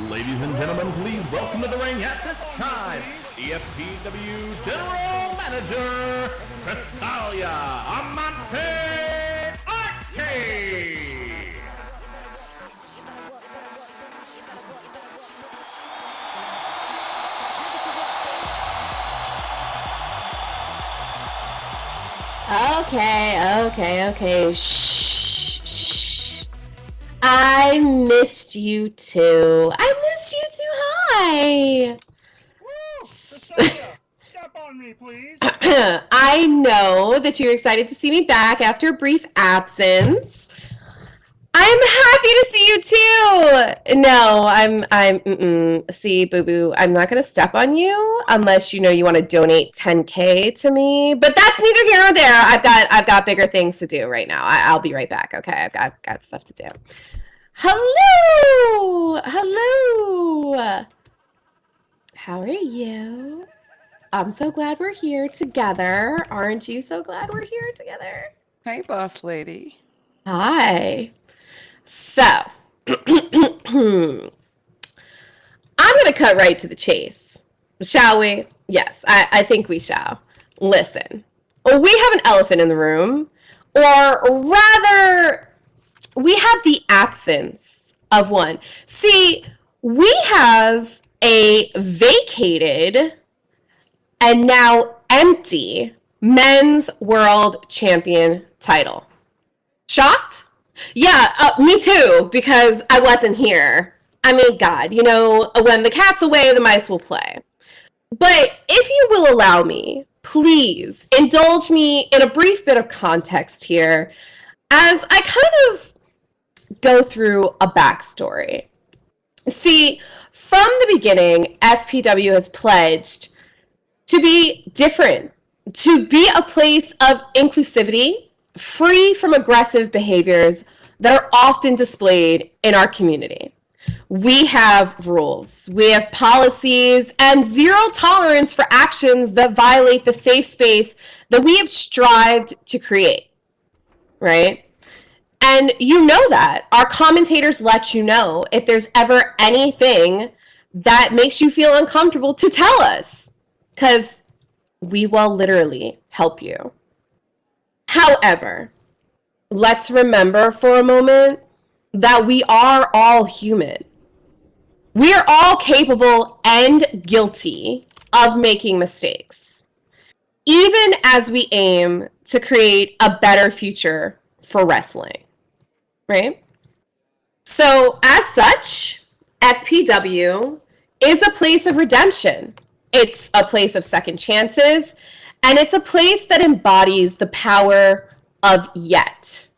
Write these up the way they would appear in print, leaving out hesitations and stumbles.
Ladies and gentlemen, please welcome to the ring at this time, the FPW General Manager, Crystalia Amante Arcade! Okay. Shh. I missed you too. Hi. Step on me, please. I know that you're excited to see me back after a brief absence. I'm happy to see you too. No, see, Boo Boo, I'm not going to step on you unless you want to donate 10K to me. But that's neither here nor there. I've got bigger things to do right now. I'll be right back. Okay, I've got stuff to do. Hello. How are you? I'm so glad we're here together. Aren't you so glad we're here together? Hey, boss lady. Hi. So, I'm going to cut right to the chase. Shall we? Yes, I think we shall. Listen, we have an elephant in the room, or rather, we have the absence of one. See, we have a vacated and now empty men's world champion title. Shocked? Yeah, me too, because I wasn't here. I mean, God, when the cat's away, the mice will play. But if you will allow me, please indulge me in a brief bit of context here as I kind of go through a backstory. See, from the beginning, FPW has pledged to be different, to be a place of inclusivity, free from aggressive behaviors that are often displayed in our community. We have rules, we have policies, and zero tolerance for actions that violate the safe space that we have strived to create, right? And you know that. Our commentators let you know if there's ever anything that makes you feel uncomfortable to tell us, because we will literally help you. However, let's remember for a moment that we are all human. We are all capable and guilty of making mistakes, even as we aim to create a better future for wrestling, right? So, as such, FPW is a place of redemption. It's a place of second chances, and it's a place that embodies the power of yet.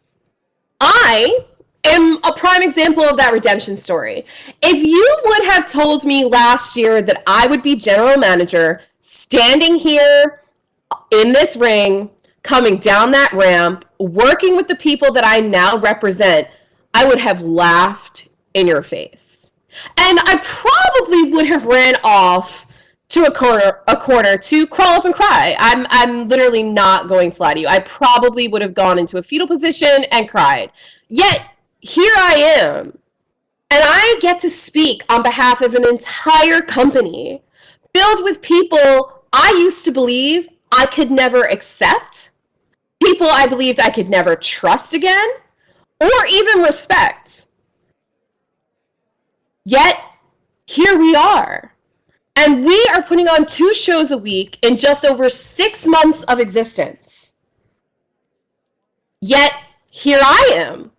I am a prime example of that redemption story. If you would have told me last year that I would be general manager, standing here in this ring, coming down that ramp, working with the people that I now represent, I would have laughed in your face. And I probably would have ran off to a corner to crawl up and cry. I'm literally not going to lie to you. I probably would have gone into a fetal position and cried. Yet, here I am. And I get to speak on behalf of an entire company filled with people I used to believe I could never accept, people I believed I could never trust again, or even respect. Yet, here we are. And we are putting on 2 shows a week in just over 6 months of existence. Yet, here I am,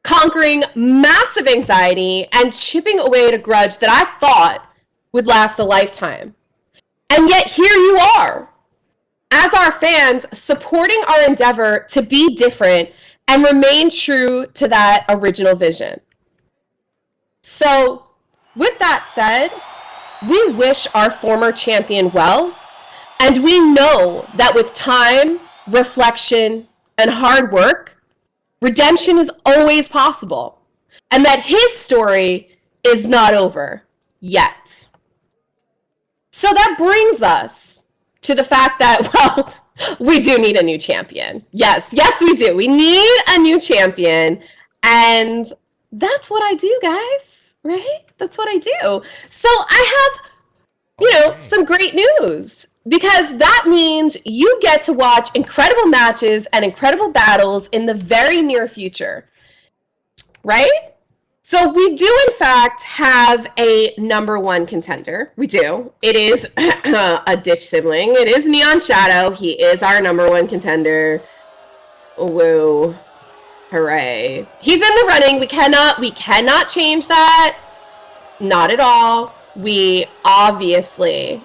conquering massive anxiety and chipping away at a grudge that I thought would last a lifetime. And yet, here you are, as our fans, supporting our endeavor to be different and remain true to that original vision. So, with that said, we wish our former champion well, and we know that with time, reflection, and hard work, redemption is always possible, and that his story is not over yet. So that brings us to the fact that, well, we do need a new champion. Yes, we do. We need a new champion, and that's what I do, guys. right? That's what I do. So I have, you know, some great news, because that means you get to watch incredible matches and incredible battles in the very near future, right? So we do, in fact, have a number one contender. We do. It is a Ditch sibling. It is Neon Shadow. He is our number one contender. Woo. Hooray. He's in the running. We cannot change that. Not at all. We obviously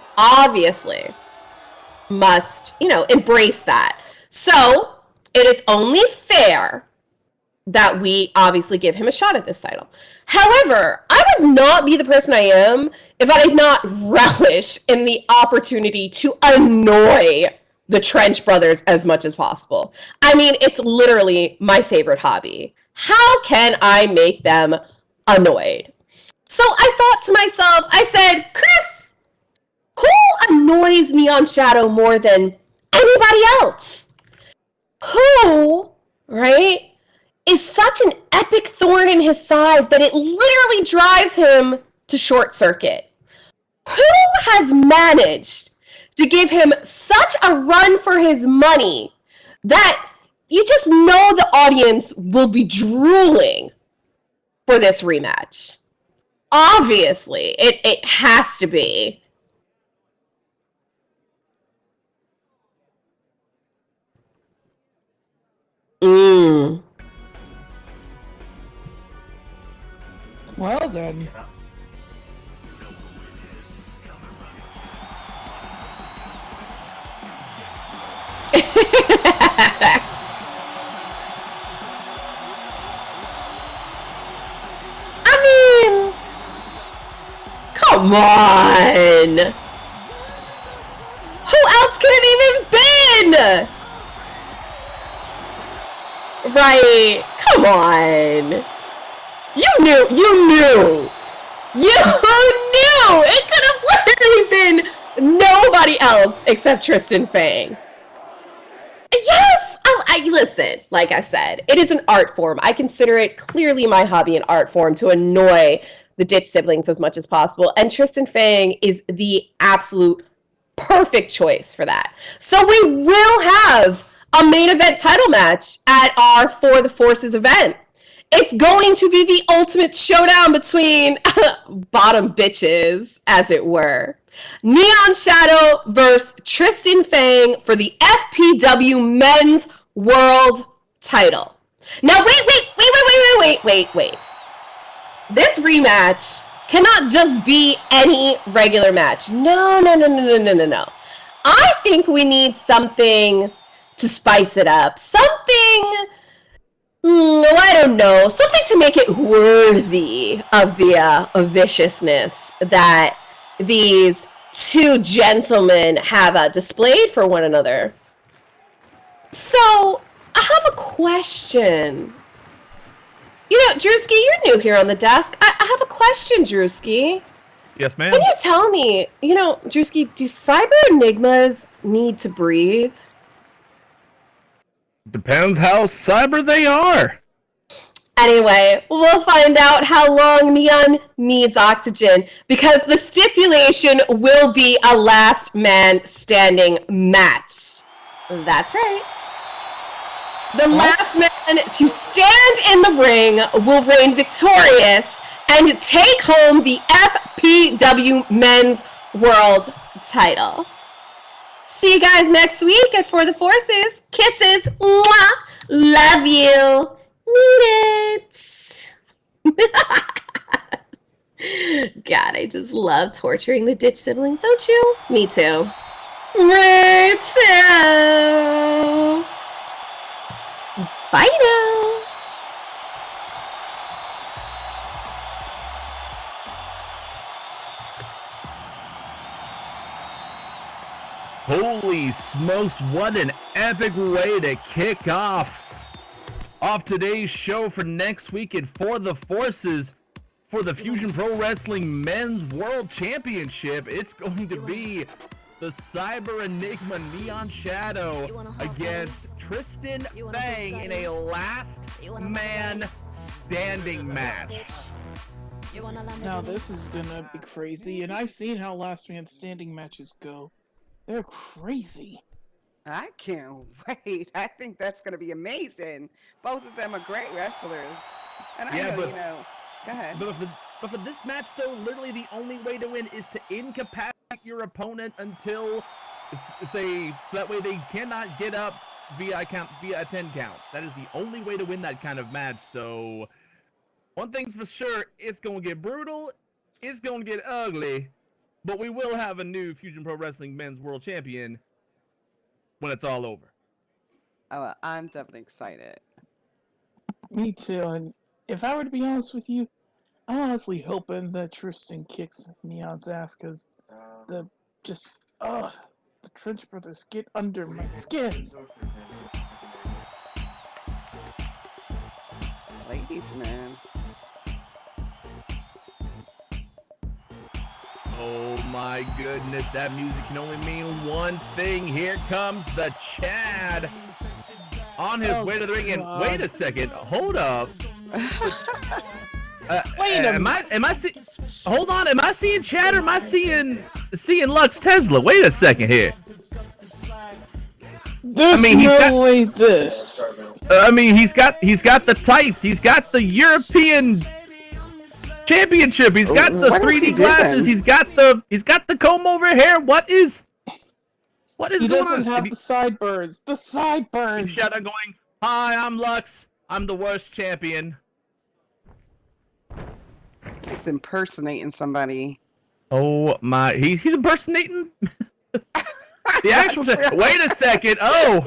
must, you know, embrace that. So it is only fair that we obviously give him a shot at this title. However, I would not be the person I am if I did not relish in the opportunity to annoy the Trench brothers as much as possible. I mean, it's literally my favorite hobby. How can I make them annoyed? So I thought to myself, I said, Chris, who annoys Neon Shadow more than anybody else? Who, right, is such an epic thorn in his side that it literally drives him to short circuit? Who has managed to give him such a run for his money that you just know the audience will be drooling for this rematch? Obviously, it has to be. Well then. I mean, come on. Who else could it even been? Right, come on. You knew. It could have literally been nobody else except Tristan Fang. Yes, I listen, like I said, it is an art form. I consider it clearly my hobby and art form to annoy the Ditch siblings as much as possible. And Tristan Fang is the absolute perfect choice for that. So we will have a main event title match at our For the Forces event. It's going to be the ultimate showdown between bottom bitches, as it were. Neon Shadow versus Tristan Fang for the FPW Men's World Title. Now, wait. This rematch cannot just be any regular match. No. I think we need something to spice it up. Something, I don't know, something to make it worthy of the viciousness that these two gentlemen have displayed for one another. So, I have a question. You know, Drewski, you're new here on the desk. I have a question, Drewski. Yes, ma'am. Can you tell me, you know, Drewski, do cyber enigmas need to breathe? Depends how cyber they are. Anyway, we'll find out how long Neon needs oxygen, because the stipulation will be a last man standing match. That's right. The last man to stand in the ring will reign victorious and take home the FPW Men's World Title. See you guys next week at For the Forces. Kisses. Mwah. Love you. Need it. God, I just love torturing the Ditch siblings, don't you? Me too. Me too. Bye now. Holy smokes, what an epic way to kick off today's show for next week at For the Forces for the Fusion Pro Wrestling Men's World Championship. It's going to be the Cyber Enigma Neon Shadow against Tristan Fang in a last man standing match. Now this is gonna be crazy, and I've seen how last man standing matches go. They're crazy. I can't wait. I think that's going to be amazing. Both of them are great wrestlers. And I know, go ahead. But for this match, though, literally the only way to win is to incapacitate your opponent until, say, that way they cannot get up via a 10 count. That is the only way to win that kind of match. So, one thing's for sure, it's going to get brutal, it's going to get ugly, but we will have a new Fusion Pro Wrestling Men's World Champion when it's all over. Oh, I'm definitely excited. Me too, and if I were to be honest with you, I'm honestly hoping that Tristan kicks Neon's ass, because the Trench Brothers get under my skin. Ladies, man. Oh my goodness, that music can only mean one thing. Here comes the Chad on his way to the ring. And wait a second, hold up. Wait a minute. Am I seeing? Hold on, am I seeing Chad or am I seeing Lux Tesla? Wait a second here. There's no way this. I mean, he's got the tights. He's got the European Championship. He's got the 3D glasses. He's got the comb over hair. What is going on? He doesn't have the sideburns. The sideburns. He's shouting, going, "Hi, I'm Lux. I'm the worst champion." He's impersonating somebody. Oh my! He's impersonating the actual. Wait a second. Oh.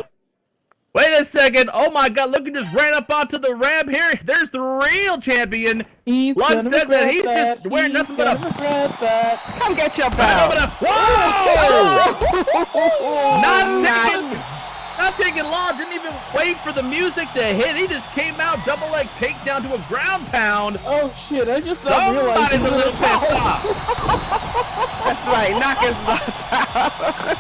Wait a second! Oh my God! Look, he just ran up onto the ramp here. There's the real champion. Lux says that he's just wearing nothing but a. Come get your belt. Whoa! Not taking long. Didn't even wait for the music to hit. He just came out, double leg takedown to a ground pound. Oh shit! I just not realized. Somebody's a little pissed off. That's right. Knock his nuts out.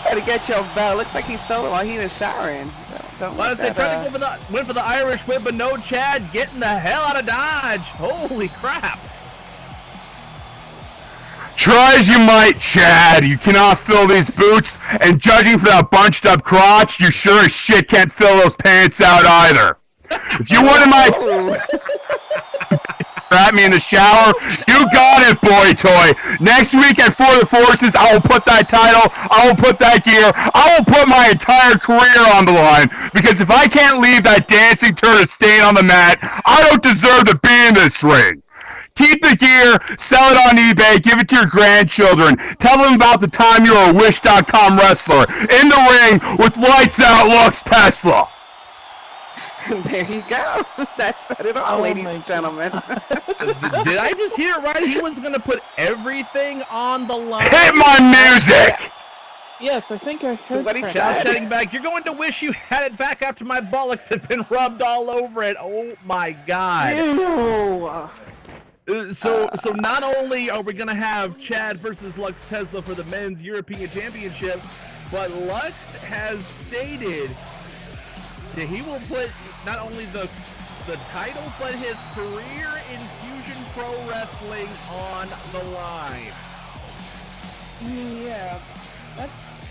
Gotta get your belt. Looks like he stole it while he was showering. Don't Well, I say, trying to go went for the Irish whip, but no Chad getting the hell out of Dodge. Holy crap. Try as you might, Chad, you cannot fill these boots, and judging from that bunched up crotch, you sure as shit can't fill those pants out either. If you wanted my... at me in the shower, you got it, boy toy. Next week at For the Forces, I will put that title, I will put that gear, I will put my entire career on the line, because if I can't leave that dancing turd of stain on the mat, I don't deserve to be in this ring. Keep the gear, sell it on eBay, give it to your grandchildren, tell them about the time you were a Wish.com wrestler in the ring with Lights Out Lux Tesla. There you go. That said it all, ladies and gentlemen. Did I just hear it right? He was going to put everything on the line. Hit my music! Yes, I think I heard what he that. Shouting back, you're going to wish you had it back after my bollocks had been rubbed all over it. Oh my God. Ew. So not only are we going to have Chad versus Lux Tesla for the Men's European Championship, but Lux has stated that he will put not only the title, but his career in Fusion Pro Wrestling on the line. Yeah, that's...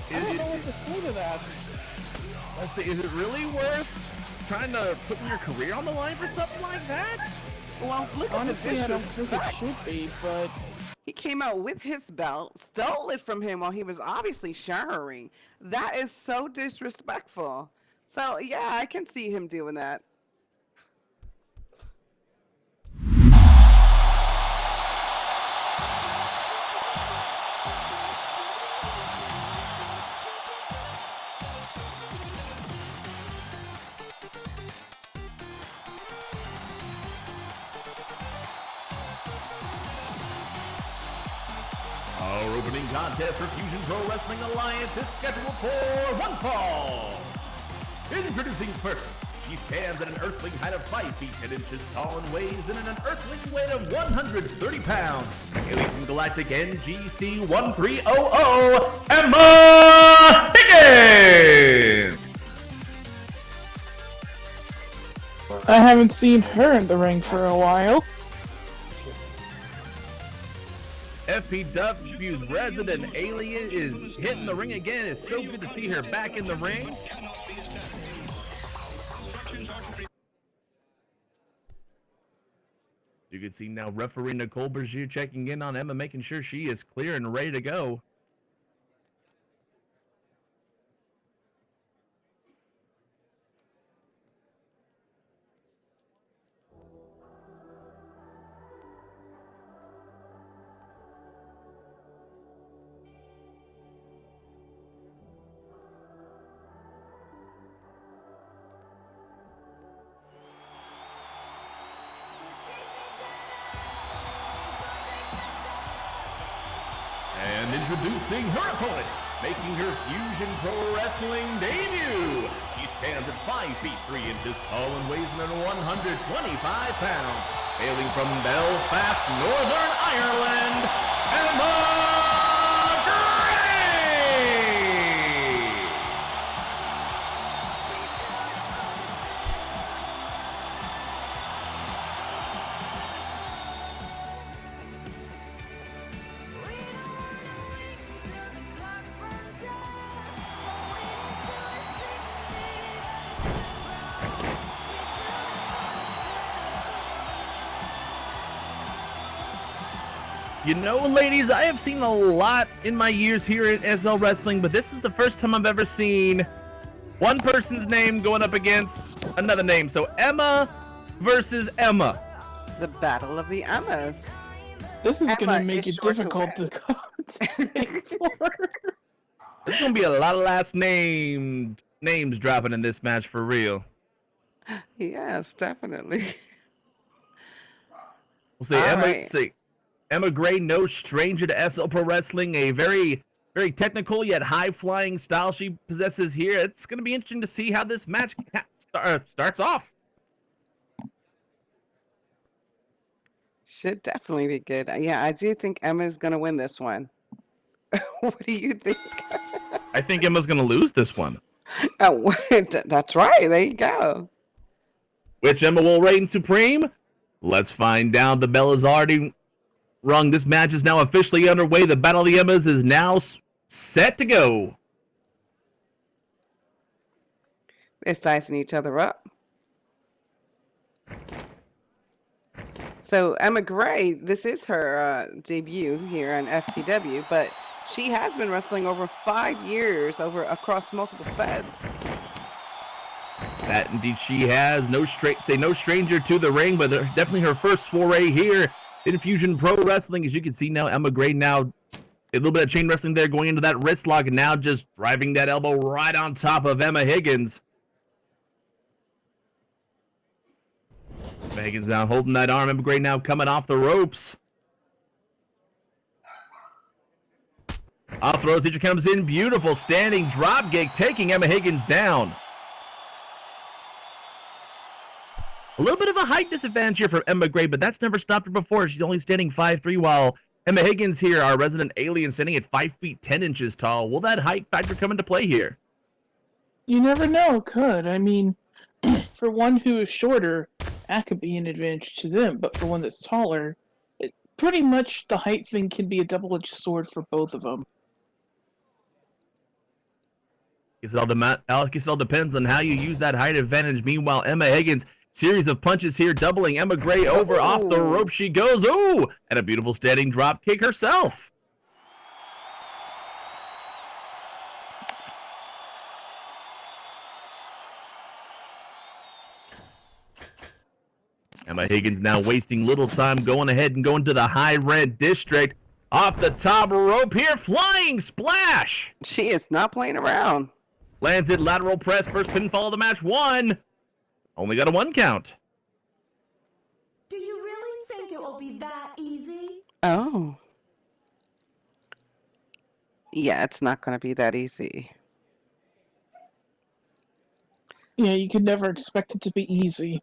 I don't know what to say to that. Let's see, is it really worth trying to put your career on the line for something like that? Well, look at Honestly, the I don't think it should be, but... He came out with his belt, stole it from him while he was obviously showering. That is so disrespectful. So, yeah, I can see him doing that. Our opening contest for Fusion Pro Wrestling Alliance is scheduled for one fall. Introducing first, she stands at an earthling height of 5 feet 10 inches tall and weighs in an earthling weight of 130 pounds. Hailing from Galactic NGC 1300, Emma Higgins! I haven't seen her in the ring for a while. FPW's resident alien is hitting the ring again. It's so good to see her back in the ring. You can see now referee Nicole Bergier checking in on Emma, making sure she is clear and ready to go. And introducing her opponent, making her Fusion Pro Wrestling debut. She stands at 5 feet 3 inches tall and weighs in at 125 pounds. Hailing from Belfast, Northern Ireland, Emma You know, ladies, I have seen a lot in my years here at SL Wrestling, but this is the first time I've ever seen one person's name going up against another name. So Emma versus Emma. The battle of the Emmas. This is Emma gonna make is it short to difficult to concentrate for. There's gonna be a lot of last names dropping in this match for real. Yes, definitely. We'll see. All right. Emma Gray, no stranger to SL Pro Wrestling, a very, very technical yet high-flying style she possesses here. It's going to be interesting to see how this match starts off. Should definitely be good. Yeah, I do think Emma's going to win this one. What do you think? I think Emma's going to lose this one. Oh, that's right. There you go. Which Emma will reign supreme? Let's find out. The bell is already rung. This match is now officially underway. The Battle of the Emmas is now set to go. They're sizing each other up. So Emma Gray, this is her debut here on FPW, but she has been wrestling over 5 years across multiple feds. That indeed she has. No stranger to the ring, but definitely her first foray here in Fusion Pro Wrestling. As you can see now, Emma Gray now a little bit of chain wrestling there, going into that wrist lock, and now just driving that elbow right on top of Emma Higgins. Emma Higgins now holding that arm. Emma Gray now coming off the ropes. Off throws, Teacher comes in. Beautiful standing drop kick, taking Emma Higgins down. A little bit of a height disadvantage here for Emma Gray, but that's never stopped her before. She's only standing 5'3", while Emma Higgins here, our resident alien, standing at 5 feet 10 inches tall. Will that height factor come into play here? You never know, could. I mean, for one who is shorter, that could be an advantage to them, but for one that's taller, pretty much the height thing can be a double-edged sword for both of them. I guess it all depends on how you use that height advantage. Meanwhile, Emma Higgins, series of punches here, doubling Emma Gray over. Off the rope she goes. Ooh, and a beautiful standing drop kick herself. Emma Higgins now wasting little time, going ahead and going to the high rent district. Off the top rope here, flying splash. She is not playing around. Lands it, lateral press, first pinfall of the match, 1. Only got a 1 count. Do you really think it will be that easy? Oh. Yeah, it's not going to be that easy. Yeah, you could never expect it to be easy.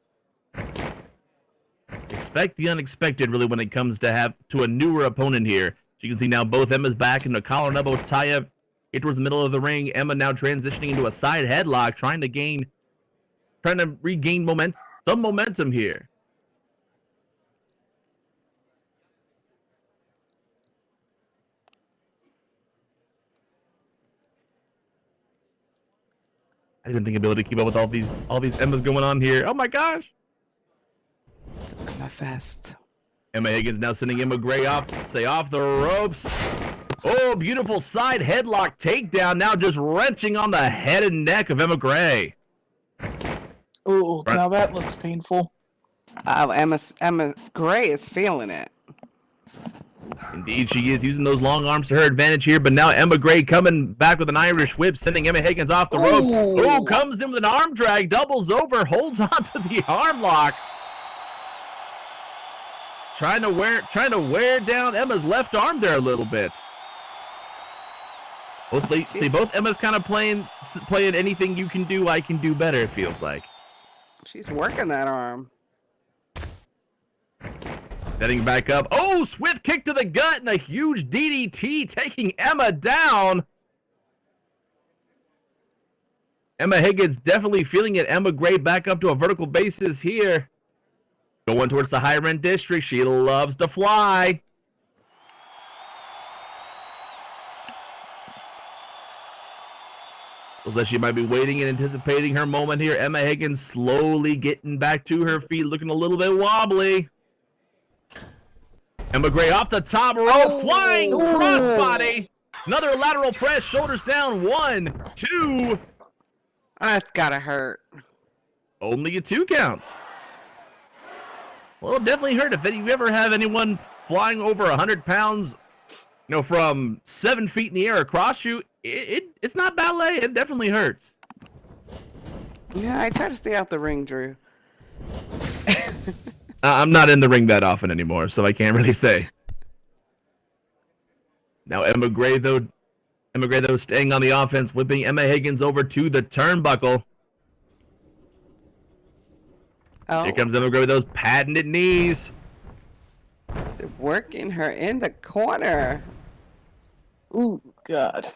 Expect the unexpected, really, when it comes to a newer opponent here. As you can see now, both Emma's back into a collar and elbow tie-up here towards the middle of the ring. Emma now transitioning into a side headlock, trying to regain some momentum here. didn't think I'd be able to keep up with all these Emmas going on here. Oh my gosh. It's Emma Fest. Emma Higgins now sending Emma Gray off the ropes. Oh, beautiful side headlock takedown. Now just wrenching on the head and neck of Emma Gray. Oh, now that looks painful. Oh, Emma Gray is feeling it. Indeed, she is using those long arms to her advantage here, but now Emma Gray coming back with an Irish whip, sending Emma Higgins off the ropes. Oh, comes in with an arm drag, doubles over, holds on to the arm lock. Trying to wear down Emma's left arm there a little bit. See, both Emma's kind of playing anything you can do, I can do better, it feels like. She's working that arm. Setting back up. Oh, swift kick to the gut and a huge DDT taking Emma down. Emma Higgins definitely feeling it. Emma Gray back up to a vertical basis here. Going towards the higher end district. She loves to fly. Looks like she might be waiting and anticipating her moment here. Emma Higgins slowly getting back to her feet, looking a little bit wobbly. Emma Gray off the top rope, flying crossbody. Another lateral press, shoulders down. 1, 2. That's gotta hurt. Only a 2 count. Well, it definitely hurt. If you ever have anyone flying over 100 pounds, from 7 feet in the air across you, it's not ballet. It definitely hurts. Yeah, I try to stay out the ring, Drew. I'm not in the ring that often anymore, so I can't really say. Now Emma Gray though staying on the offense, whipping Emma Higgins over to the turnbuckle. Oh, Here comes Emma Gray with those patented knees. they're working her in the corner. Ooh, God.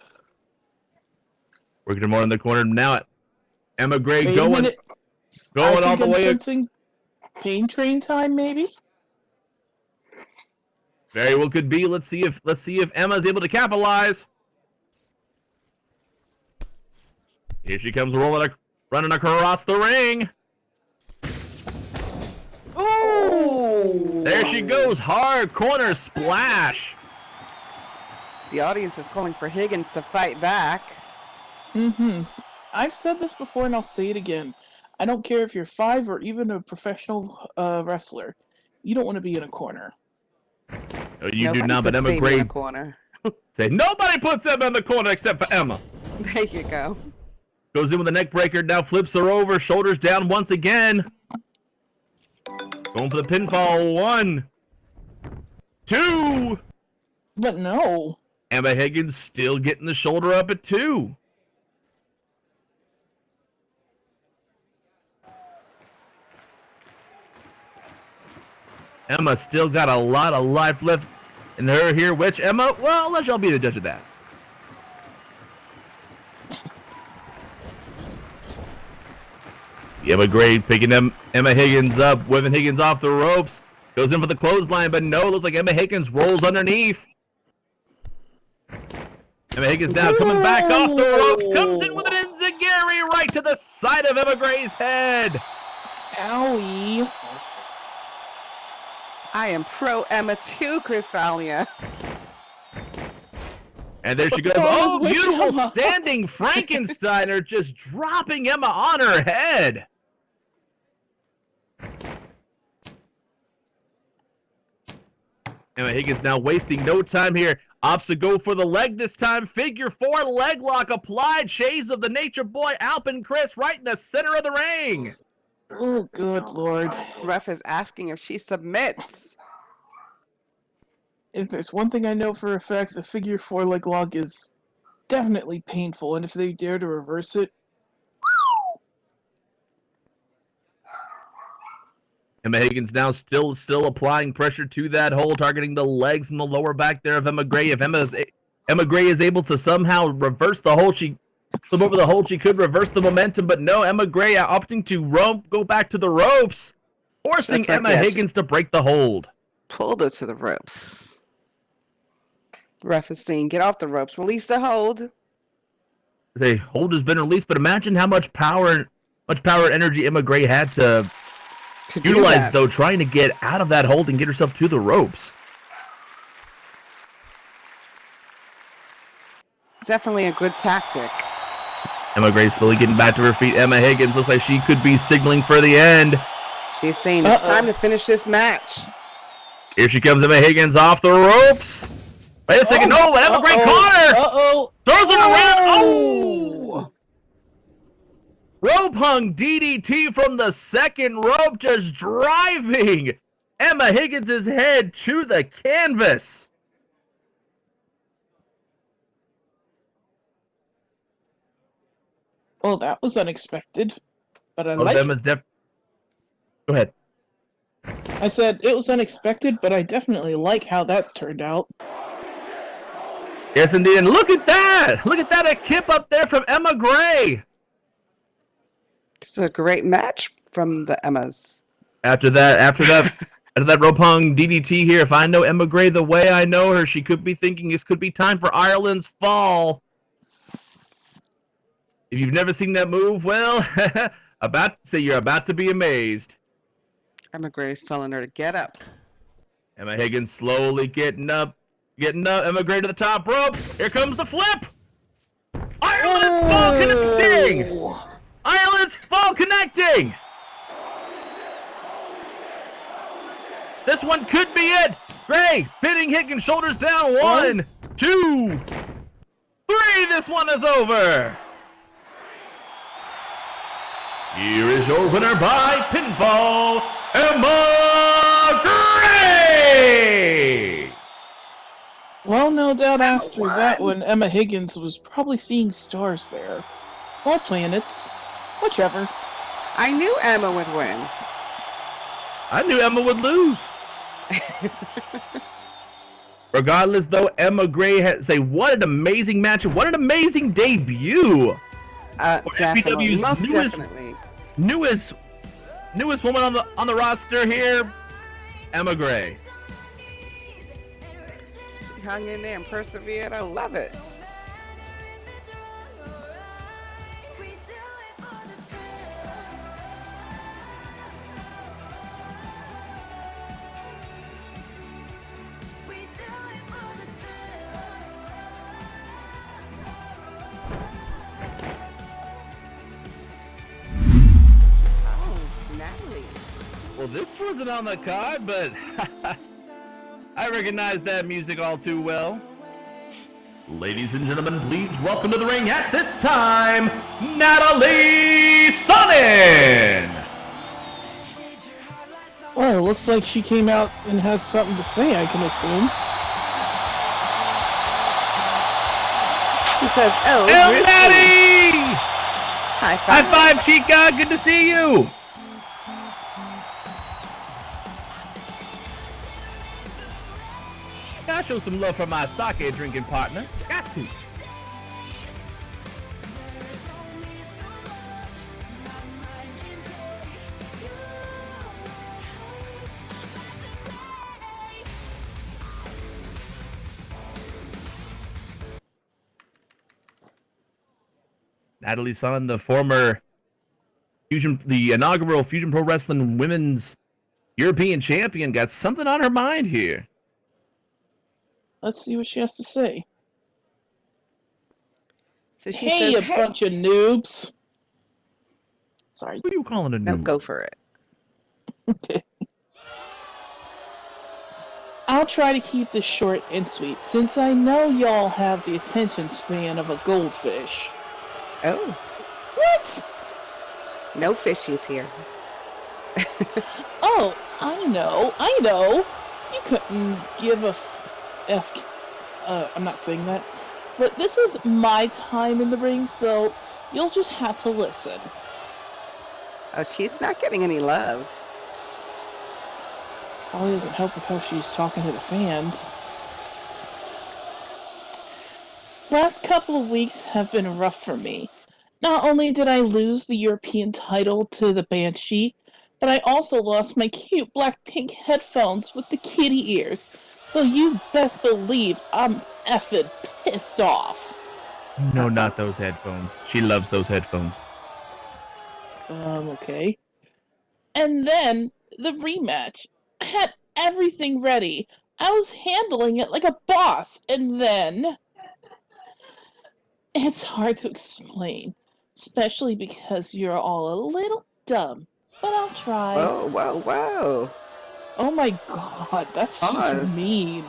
Working her more in the corner now. Emma Gray Wait a going minute. all the I'm way. sensing pain train time, maybe? Very well could be. Let's see if Emma's able to capitalize. Here she comes running across the ring. Ooh! There she goes, hard corner splash. The audience is calling for Higgins to fight back. I've said this before and I'll say it again. I don't care if you're 5 or even a professional wrestler. You don't want to be in a corner. No, you do Nobody not, but puts Emma baby in Gray a corner. say nobody puts Emma in the corner except for Emma. There you go. Goes in with a neck breaker, now flips her over, shoulders down once again. Going for the pinfall. 1, 2. But no. Emma Higgins still getting the shoulder up at 2. Emma still got a lot of life left in her here. Which Emma? Well, I'll let y'all be the judge of that. Emma Gray picking Emma Higgins up, whipping Higgins off the ropes. Goes in for the clothesline, but no, looks like Emma Higgins rolls underneath. Emma Higgins now coming back off the ropes, comes in with an enziguri right to the side of Emma Gray's head. Owie. I am pro Emma too, Crystalia. And there she goes. wrong Oh, with beautiful Emma? standing Frankensteiner, just dropping Emma on her head. Emma Higgins now wasting no time here. Opts to go for the leg this time. Figure 4 leg lock applied. Shades of the Nature Boy, Alpin Chris, right in the center of the ring. Oh, good Lord. Ref is asking if she submits. If there's one thing I know for a fact, the figure 4 leg lock is definitely painful, and if they dare to reverse it... Emma Higgins now still applying pressure to that hole, targeting the legs and the lower back there of Emma Gray. If Emma Gray is able to somehow reverse the hole, she flip over the hole, she could reverse the momentum, but no, Emma Gray opting to go back to the ropes, forcing That's right, Emma yeah, Higgins to break the hold. Pulled her to the ropes. Ref is saying, get off the ropes. Release the hold. Say hold has been released, but imagine how much power and energy Emma Gray had to do utilize, that. though, trying to get out of that hold and get herself to the ropes. It's definitely a good tactic. Emma Gray slowly getting back to her feet. Emma Higgins looks like she could be signaling for the end. She's saying it's time to finish this match. Here she comes, Emma Higgins off the ropes. Wait a second. No, Emma Gray caught her. Uh-oh. Throws it around. Oh! Rope hung DDT from the second rope, just driving Emma Higgins' head to the canvas. Well, that was unexpected, but I Both like Emma's Go ahead. I said it was unexpected, but I definitely like how that turned out. Yes, indeed. And look at that. Look at that. A kip up there from Emma Gray. It's a great match from the Emmas. After that rope hung DDT here, if I know Emma Gray the way I know her, she could be thinking this could be time for Ireland's fall. If you've never seen that move, well, you're about to be amazed. Emma Gray's telling her to get up. Emma Higgins slowly getting up. Emma Gray to the top rope. Here comes the flip. Ireland's fall connecting. Ireland's fall connecting. This one could be it. Gray pinning Higgins, shoulders down. 1, 2, 3. This one is over. Here is your winner by pinfall, Emma Gray! Well, no doubt after that one, Emma Higgins was probably seeing stars there. Or planets. Whichever. I knew Emma would win. I knew Emma would lose. Regardless, though, Emma Gray had what an amazing match. What an amazing debut. Definitely. FPW's Most definitely. newest woman on the roster here, Emma Gray. She hung in there and persevered. I love it. Well, this wasn't on the card, but I recognize that music all too well. Ladies and gentlemen, please welcome to the ring at this time, Natalie Sonnen! Well, it looks like she came out and has something to say, I can assume. She says, "Oh, Natty! High five. High five, Chica! Good to see you! Gotta show some love for my sake drinking partner. Got to. Natalie Sonnen, the inaugural Fusion Pro Wrestling Women's European Champion, got something on her mind here. Let's see what she has to say. So she Hey, says, you bunch of noobs. Sorry. What are you calling a no, noob? go for it. Okay. I'll try to keep this short and sweet, since I know y'all have the attention span of a goldfish. Oh, What? no fishies here. Oh, I know. You couldn't give a I'm not saying that. But this is my time in the ring, so you'll just have to listen. Oh, she's not getting any love. Probably doesn't help with how she's talking to the fans. Last couple of weeks have been rough for me. Not only did I lose the European title to the Banshee, but I also lost my cute black pink headphones with the kitty ears. So you best believe I'm effing pissed off. No, not those headphones. She loves those headphones. Okay. And then the rematch. I had everything ready. I was handling it like a boss, and then it's hard to explain, especially because you're all a little dumb. But I'll try. Whoa, whoa, whoa. Oh my god, that's Pause. just mean.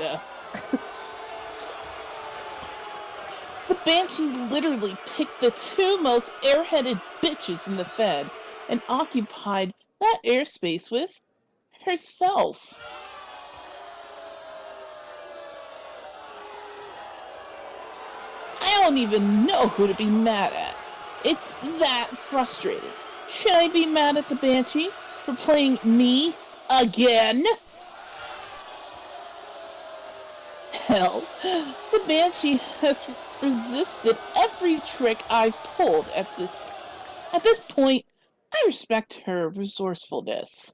The Banshee literally picked the two most airheaded bitches in the Fed and occupied that airspace with herself. I don't even know who to be mad at. It's that frustrating. Should I be mad at the Banshee for playing me again? Hell, the Banshee has resisted every trick I've pulled at this point. I respect her resourcefulness.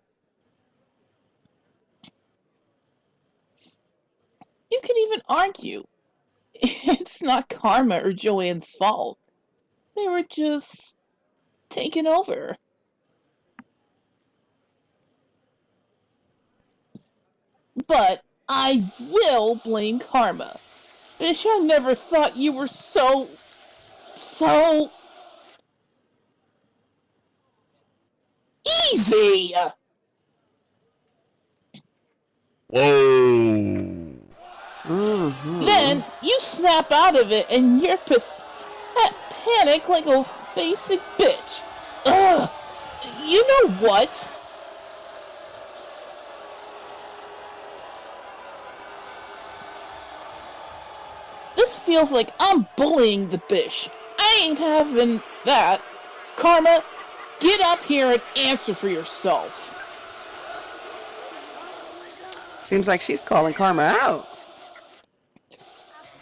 You can even argue it's not Karma or Joanne's fault. They were just taken over. But I will blame Karma. Bish, I never thought you were so easy! Whoa. Then you snap out of it and you're panic like a basic bitch. Ugh! You know what? This feels like I'm bullying the bish. I ain't having that. Karma, get up here and answer for yourself. Seems like she's calling Karma out.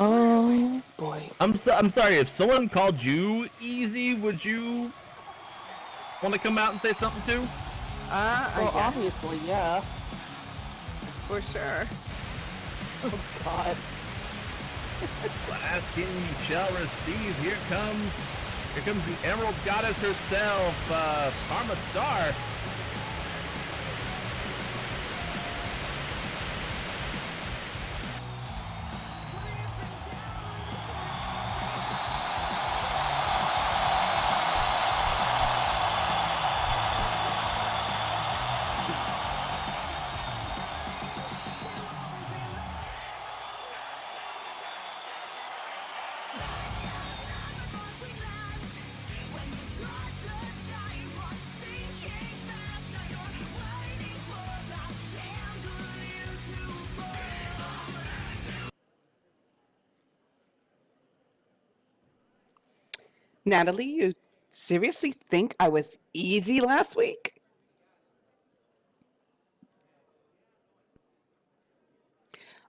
Oh boy. I'm sorry. If someone called you easy, would you want to come out and say something too? Well, Yeah, obviously, yeah. for sure. Oh god. Asking you shall receive. Here comes the Emerald Goddess herself, Karma Star. Natalie, you seriously think I was easy last week?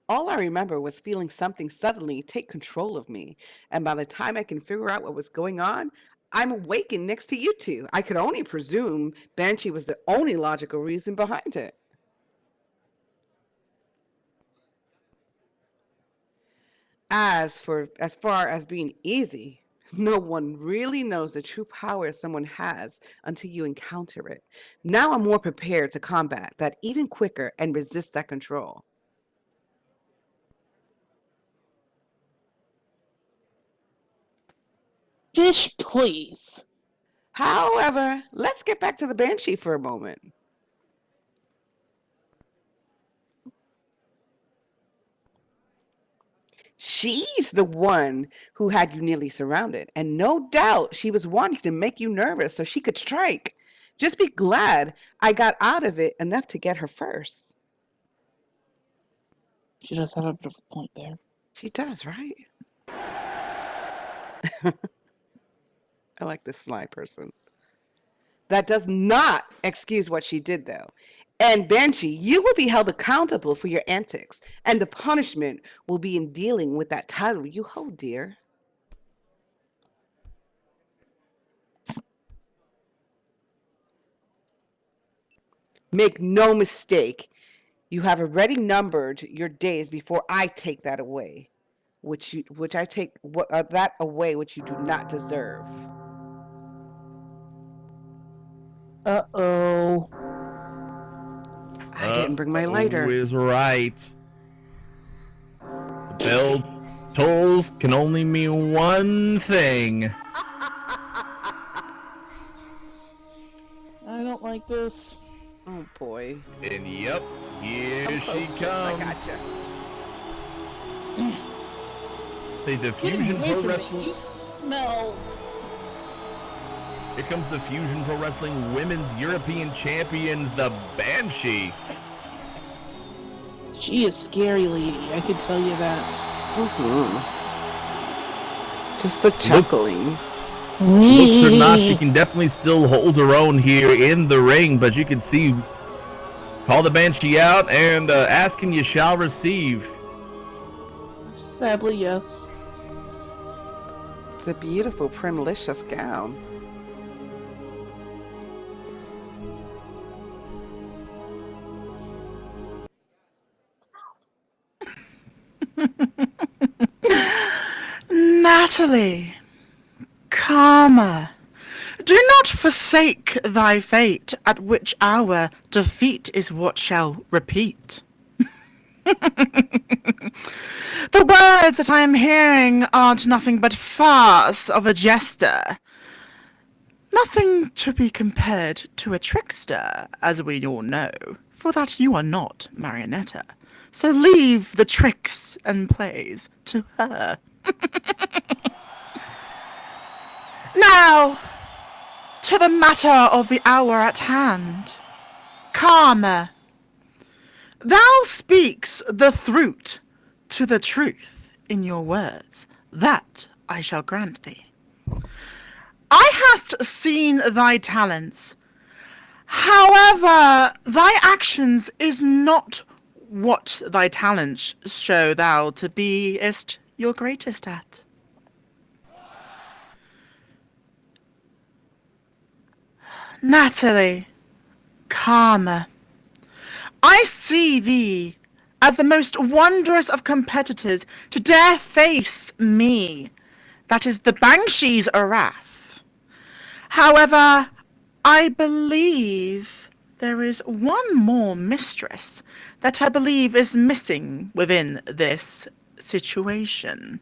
All I remember was feeling something suddenly take control of me, and by the time I can figure out what was going on, I'm awakened next to you two. I could only presume Banshee was the only logical reason behind it. As far as being easy, no one really knows the true power someone has until you encounter it. Now I'm more prepared to combat that even quicker and resist that control. Bish, please. However, let's get back to the Banshee for a moment. She's the one who had you nearly surrounded, and no doubt she was wanting to make you nervous so she could strike. Just be glad I got out of it enough to get her first. She does have a bit of a point there. She does, right? I like this sly person. That does not excuse what she did, though. And Banshee, you will be held accountable for your antics, and the punishment will be in dealing with that title you hold, dear. Make no mistake, you have already numbered your days before I take that away. which I take that away, which you do not deserve. Uh-oh. I didn't bring my lighter. Who is right? The bell tolls can only mean one thing. I don't like this. Oh boy. And yep, here Come she close, Chips, comes. I gotcha. The Get Fusion away Pro from me. Wrestling. You smell. Here comes the Fusion Pro Wrestling Women's European Champion, the Banshee. She is scary lady, I can tell you that. Just the chuckling. Looks or not, she can definitely still hold her own here in the ring, but you can see, call the Banshee out, and ask and you shall receive. Sadly, yes. It's a beautiful, primlicious gown. Natalie, Karma, do not forsake thy fate, at which hour defeat is what shall repeat. The words that I am hearing aren't nothing but farce of a jester. Nothing to be compared to a trickster, as we all know, for that you are not Marionetta. So leave the tricks and plays to her. Now, to the matter of the hour at hand. Karma, thou speaks the throat to the truth in your words. That I shall grant thee. I hast seen thy talents. However, thy actions is not what thy talents show thou to beest your greatest at. Natalie, Karma, I see thee as the most wondrous of competitors to dare face me. That is the Banshee's wrath. However, I believe there is one more mistress that I believe is missing within this situation.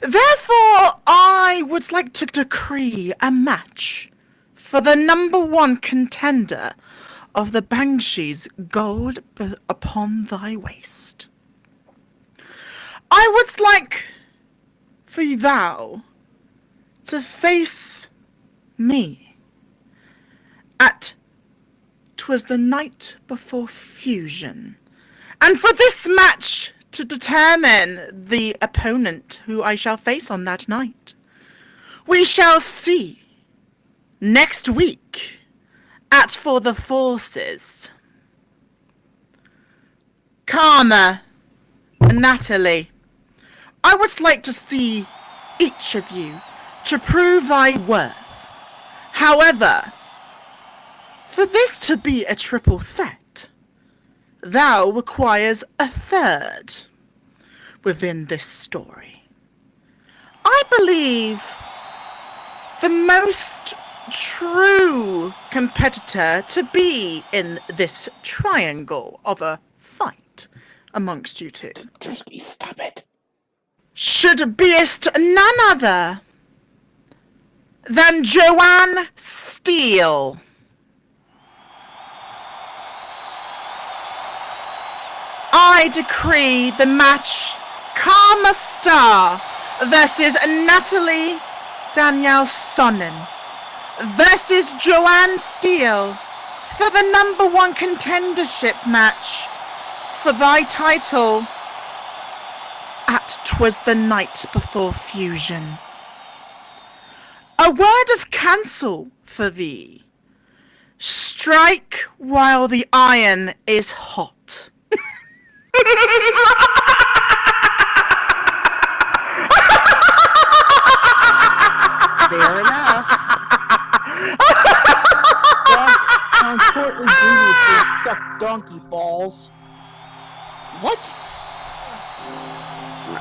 Therefore, I would like to decree a match for the #1 contender of the Banshee's gold upon thy waist. I would like for thou to face me at 'twas the night before fusion, and for this match to determine the opponent who I shall face on that night. We shall see next week at For the Forces. Karma, Natalie, I would like to see each of you to prove thy worth. However, for this to be a triple threat, thou requires a third within this story. I believe the most true competitor to be in this triangle of a fight amongst you two Trisky, stop it. should beest none other than Joanne Steele. I decree the match Karma Star versus Natalie Danielle Sonnen versus Joanne Steele for the #1 contendership match for thy title at 'twas the night before fusion. A word of counsel for thee. Strike while the iron is hot. Fair enough. How importantly do you suck donkey balls? What?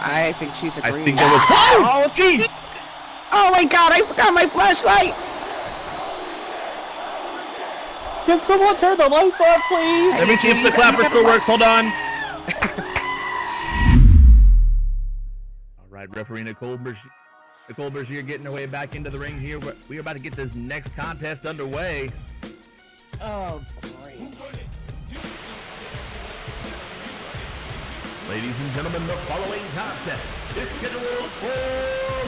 I think she's I agreeing. think that was. Oh, jeez! Oh my God! I forgot my flashlight. Can someone turn the lights on, please? Let me see if the clapper still works. Hold on. All right, referee Nicole Bergier getting her way back into the ring here. We're about to get this next contest underway. Oh, great. Ladies and gentlemen, the following contest is scheduled for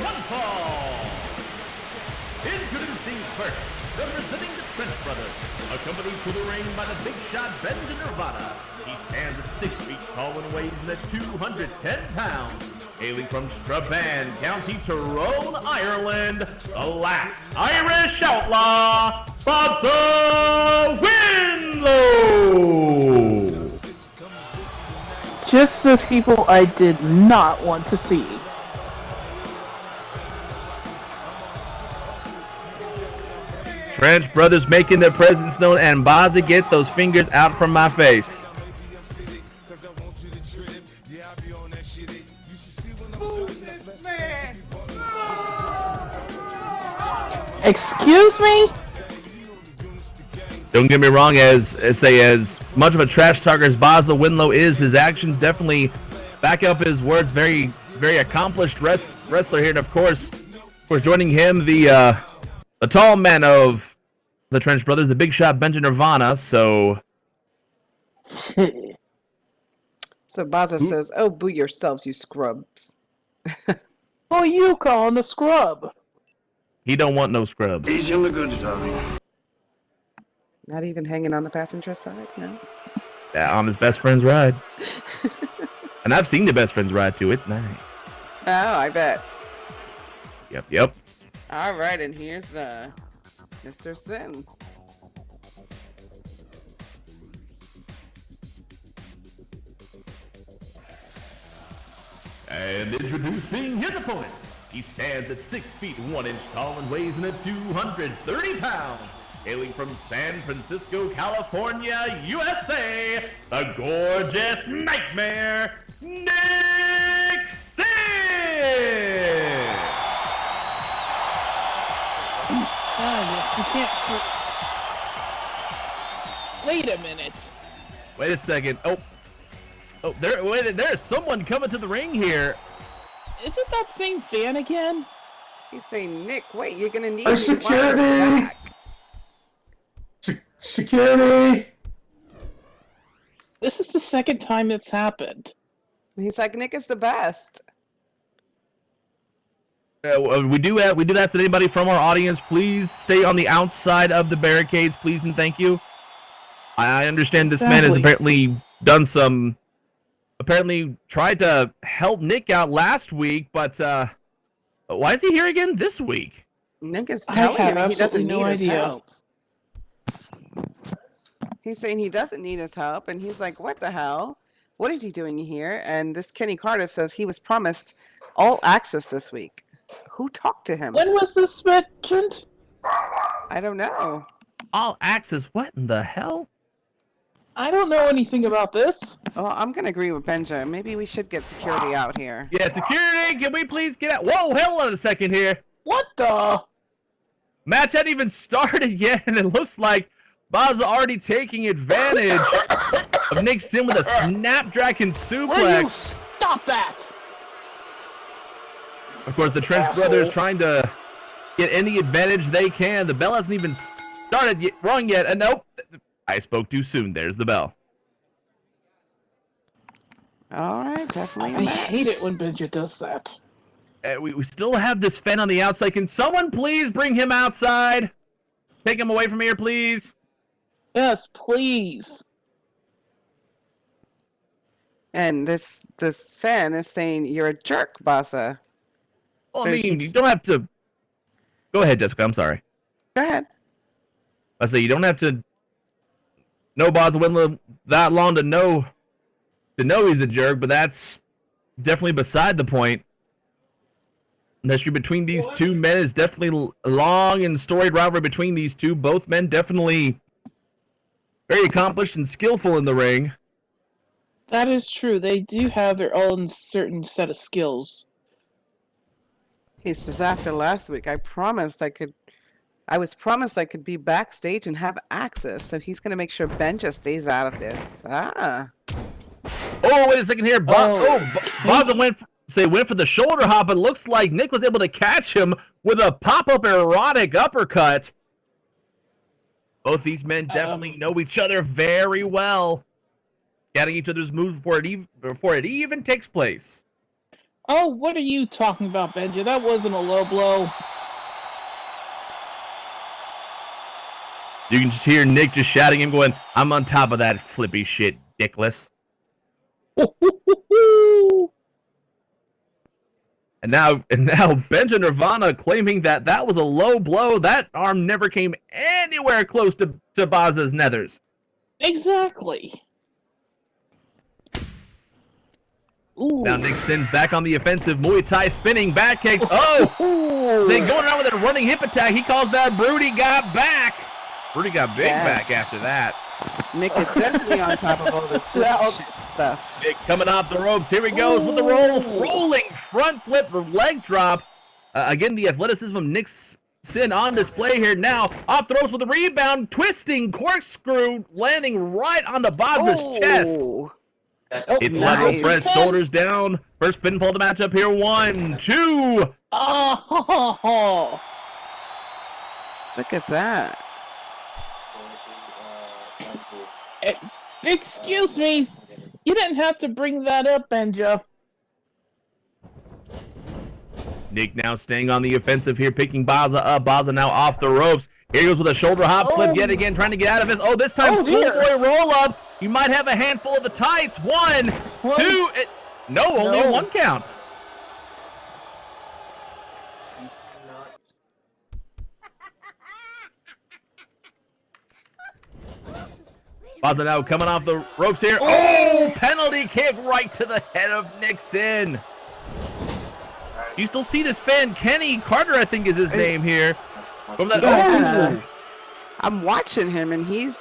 one fall. Introducing first, representing the Trench Brothers, accompanied to the ring by the big shot Benja Nirvana. He stands at 6 feet tall and weighs in at 210 pounds. Hailing from Strabane, County Tyrone, Ireland, the last Irish outlaw, Baza Winlow. Just the people I did not want to see. Trench Brothers making their presence known, and Baza, get those fingers out from my face. Excuse me? Don't get me wrong, as much of a trash talker as Baza Winlow is, his actions definitely back up his words. Very, very accomplished wrestler here, and of course, joining him, the tall man of the Trench Brothers, the big shot Benja Nirvana. So Baza says, "Oh, boo yourselves, you scrubs." Who you calling a scrub? he don't want no scrubs. Easy on the goods, darling. Not even hanging on the passenger side, no. Yeah, on his best friend's ride. And I've seen the best friend's ride too. It's nice. Oh, I bet. Yep. All right, and here's Mr. Sin. And introducing his opponent. He stands at 6 feet 1 inch tall and weighs in at 230 pounds. Hailing from San Francisco, California, USA, the gorgeous Nightmare, Nick Sin! Yes, we can't. Wait a minute. Wait a second. Oh, there's someone coming to the ring here. Is it that same fan again? He's saying, Nick, wait, you're gonna need Our me to watch your security! back. Security! This is the second time it's happened. He's like, Nick is the best. We do ask that anybody from our audience please stay on the outside of the barricades, please and thank you. I understand this man has apparently tried to help Nick out last week, but why is he here again this week? Nick is I telling have him he doesn't absolutely no need his idea. help. He's saying he doesn't need his help, and he's like, what the hell? What is he doing here? And this Kenny Carter says he was promised all access this week. Who talked to him? When was this mentioned? I don't know. All access? What in the hell? I don't know anything about this. Well, I'm going to agree with Benja. Maybe we should get security out here. Yeah, security, can we please get out? Whoa, hold on a second here. What the? Match hadn't even started yet, and it looks like Baza already taking advantage of Nick Sin with a snapdragon Will you suplex. stop that? Of course, the Trench Brothers trying to get any advantage they can. The bell hasn't even started rung yet, and nope, I spoke too soon. There's the bell. All right, definitely. I hate it when Benja does that. We still have this fan on the outside. Can someone please bring him outside? Take him away from here, please. Yes, please. And this fan is saying you're a jerk, Baza. Well, So I mean, he's- you don't have to. Go ahead, Jessica. I'm sorry. Go ahead. I say you don't have to know Baza Winlow that long to know he's a jerk, but that's definitely beside the point. The history between these two men is definitely a long and storied rivalry between these two. Both men definitely very accomplished and skillful in the ring. That is true. They do have their own certain set of skills. He says after last week, I was promised I could be backstage and have access. So he's gonna make sure Benja stays out of this. Ah. Oh, wait a second here. Baza went for the shoulder hop, but it looks like Nick was able to catch him with a pop-up erotic uppercut. Both these men definitely know each other very well. Getting each other's moves before it even takes place. Oh, what are you talking about, Benja? That wasn't a low blow. You can just hear Nick just shouting him, going, "I'm on top of that flippy shit, dickless." And now Benja Nirvana claiming that was a low blow. That arm never came anywhere close to Baza's nethers. Exactly. Ooh. Now Nixon back on the offensive, Muay Thai spinning back kicks. Oh! Say going around with a running hip attack. He calls that Broody got back. Broody got big back after that. Nick is certainly on top of all this shit stuff. Nick coming off the ropes. Here he goes with the rolling front flip leg drop. Again, the athleticism of Nixon on display here now. Off the ropes with a rebound, twisting corkscrew, landing right on the Baza's chest. It's lateral press, shoulders down. First pinfall of the matchup here. 1, 2. Oh! Look at that. Excuse me. You didn't have to bring that up, Benja. Nick now staying on the offensive here, picking Baza up. Baza now off the ropes. Here he goes with a shoulder hop flip yet again, trying to get out of this. Oh, this time schoolboy roll up. You might have a handful of the tights. 1, 2. Only a 1 count. Baza now coming off the ropes here. Oh, penalty kick right to the head of Nixon. You still see this fan, Kenny Carter, I think is his name here. From that. I'm watching him, and he's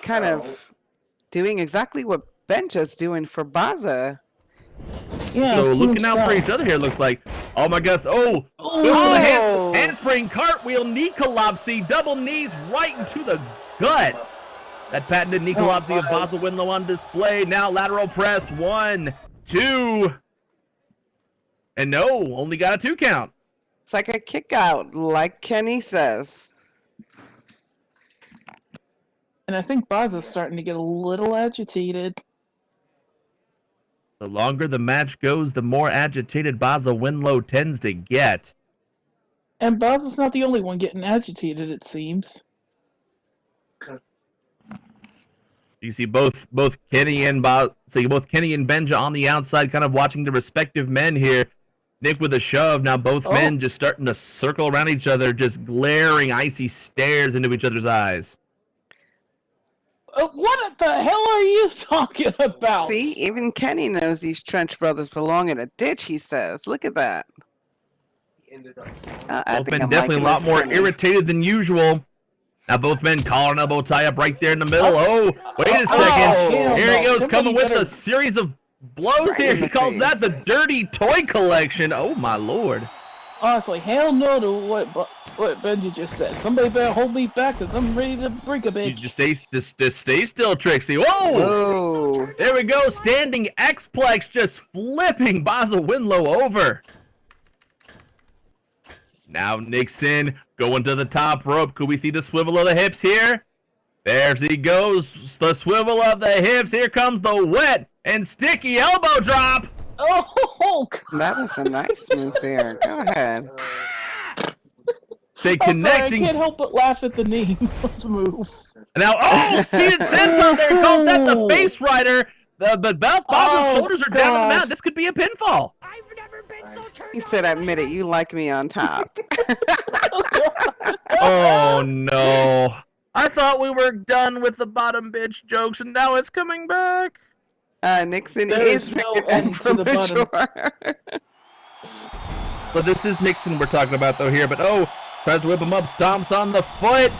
kind of doing exactly what Benja's doing for Baza. Yeah, so looking out for each other here, looks like. Oh my gosh. Oh, handspring, cartwheel, knee collapse, double knees right into the gut. That patented knee collapse of Baza Winlow on display. Now lateral press. 1, 2. And no, only got a 2 count. It's like a kick out, like Kenny says. And I think Baza's starting to get a little agitated. The longer the match goes, the more agitated Baza Winlow tends to get. And Baza's not the only one getting agitated, it seems. You see both Kenny and Benja on the outside, kind of watching the respective men here. Nick with a shove. Now both men just starting to circle around each other, just glaring icy stares into each other's eyes. What the hell are you talking about? See, even Kenny knows these Trench brothers belong in a ditch, he says. Look at that. Both men definitely a lot more irritated than usual. Now both men collar and elbow tie up right there in the middle. Oh, wait a second. Here he goes, coming with a series of blows here. He calls that the Dirty Toy Collection. Oh, my Lord. Honestly, hell no to what Benji just said. Somebody better hold me back because I'm ready to break a bitch. You just stay still, Trixie. Whoa! There we go. Standing X-Plex just flipping Baza Winlow over. Now Nixon going to the top rope. Could we see the swivel of the hips here? There he goes. The swivel of the hips. Here comes the wet and sticky elbow drop. Oh, that was a nice move there. Go ahead. Stay connecting. I can't help but laugh at the name of the move. Now, seated senton there. He calls that the face rider. But Baza's shoulders are down on the mat. This could be a pinfall. I've never been so turned He said, admit it, you like me on top. Oh, no. I thought we were done with the bottom bitch jokes, and now it's coming back. Nixon There's is no end to the bottom. So this is Nixon we're talking about, though, here. But, tries to whip him up, stomps on the foot.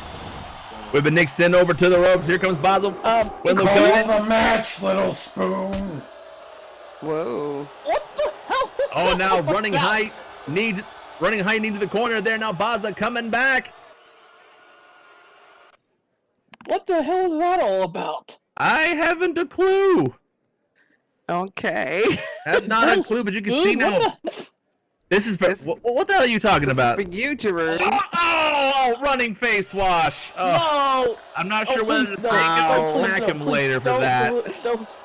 With Nick sent over to the ropes. Here comes Basil. Windlow Call coming in. the match, little spoon. Whoa. What the hell is Oh, that now all running about? high. Running high into the corner there. Now Baza coming back. What the hell is that all about? I haven't a clue. Okay. Have not a clue, but you can see now. This is for what the hell are you talking about? For you, Jerome. Oh, running face wash. Oh, No! I'm not sure whether to please take don't. him or Oh, please smack don't. him Please later for don't that. do it. Don't.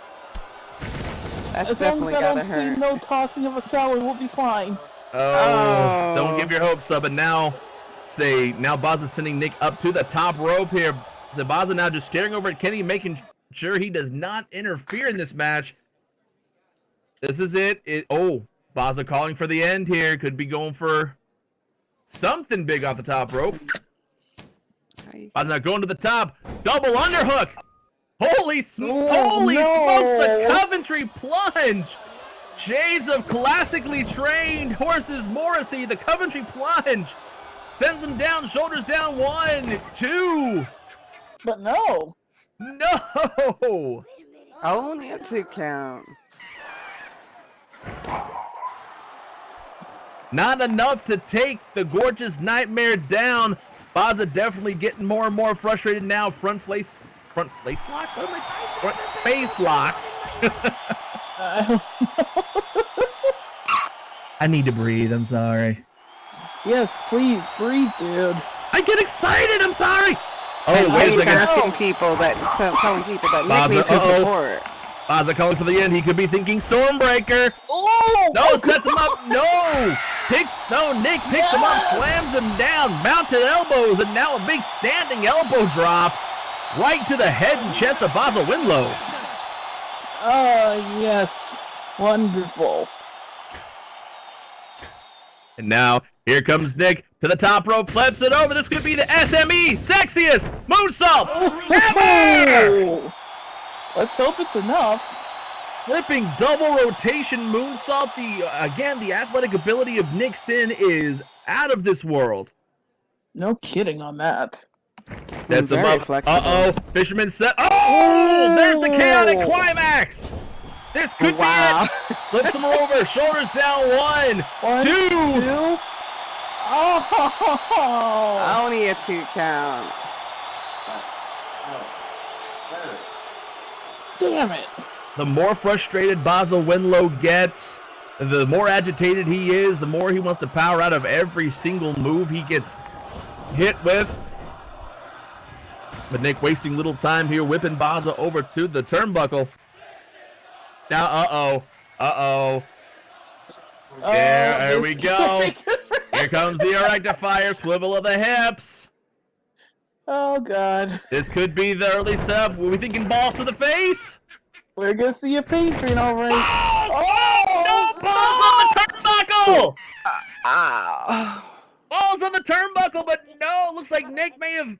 That's As long as definitely I don't gotta see hurt. no tossing of a salad, we'll be fine. Oh, don't give your hopes up. And now, now Baza's sending Nick up to the top rope here. So Baza now just staring over at Kenny, making sure he does not interfere in this match. This is it. Baza calling for the end here. Could be going for something big off the top rope. Baza now going to the top. Double underhook. Holy smokes, the Coventry plunge. Shades of classically trained horses. Morrissey, the Coventry plunge. Sends him down, shoulders down. 1, 2. But no. No. Only a 2 count. Not enough to take the gorgeous Nightmare down. Baza definitely getting more and more frustrated now. Front face lock? What am I front face lock. I need to breathe. I'm sorry. Yes, please breathe, dude. I get excited. I'm sorry. Oh, And wait a he's second. asking people telling people that Baza, Nick needs his support. Baza calling for the end. He could be thinking Stormbreaker. Oh! No, sets him up. No. Nick picks him up, slams him down, mounted elbows, and now a big standing elbow drop right to the head and chest of Basil Winlow. Oh, yes. Wonderful. And now, here comes Nick to the top rope, flips it over. This could be the SME sexiest moonsault ever! Oh! Let's hope it's enough. Flipping double rotation moonsault. The athletic ability of Nick Sin is out of this world. No kidding on that. Sets him Very up. flexible. Uh-oh. Fisherman set. Oh! There's the chaotic climax. This could be it. Flips him over. Shoulders down. 1, 2. Oh! Only a 2 count. Damn it. The more frustrated Basil Winlow gets, the more agitated he is, the more he wants to power out of every single move he gets hit with. But Nick wasting little time here, whipping Basil over to the turnbuckle. Now, There we go. Here comes the rectifier, swivel of the hips. Oh, God. This could be the early sub. Were we thinking balls to the face? We're gonna see a patron, all right. Oh, no, balls on the turnbuckle! Ow. Balls on the turnbuckle, but no, looks like Nick may have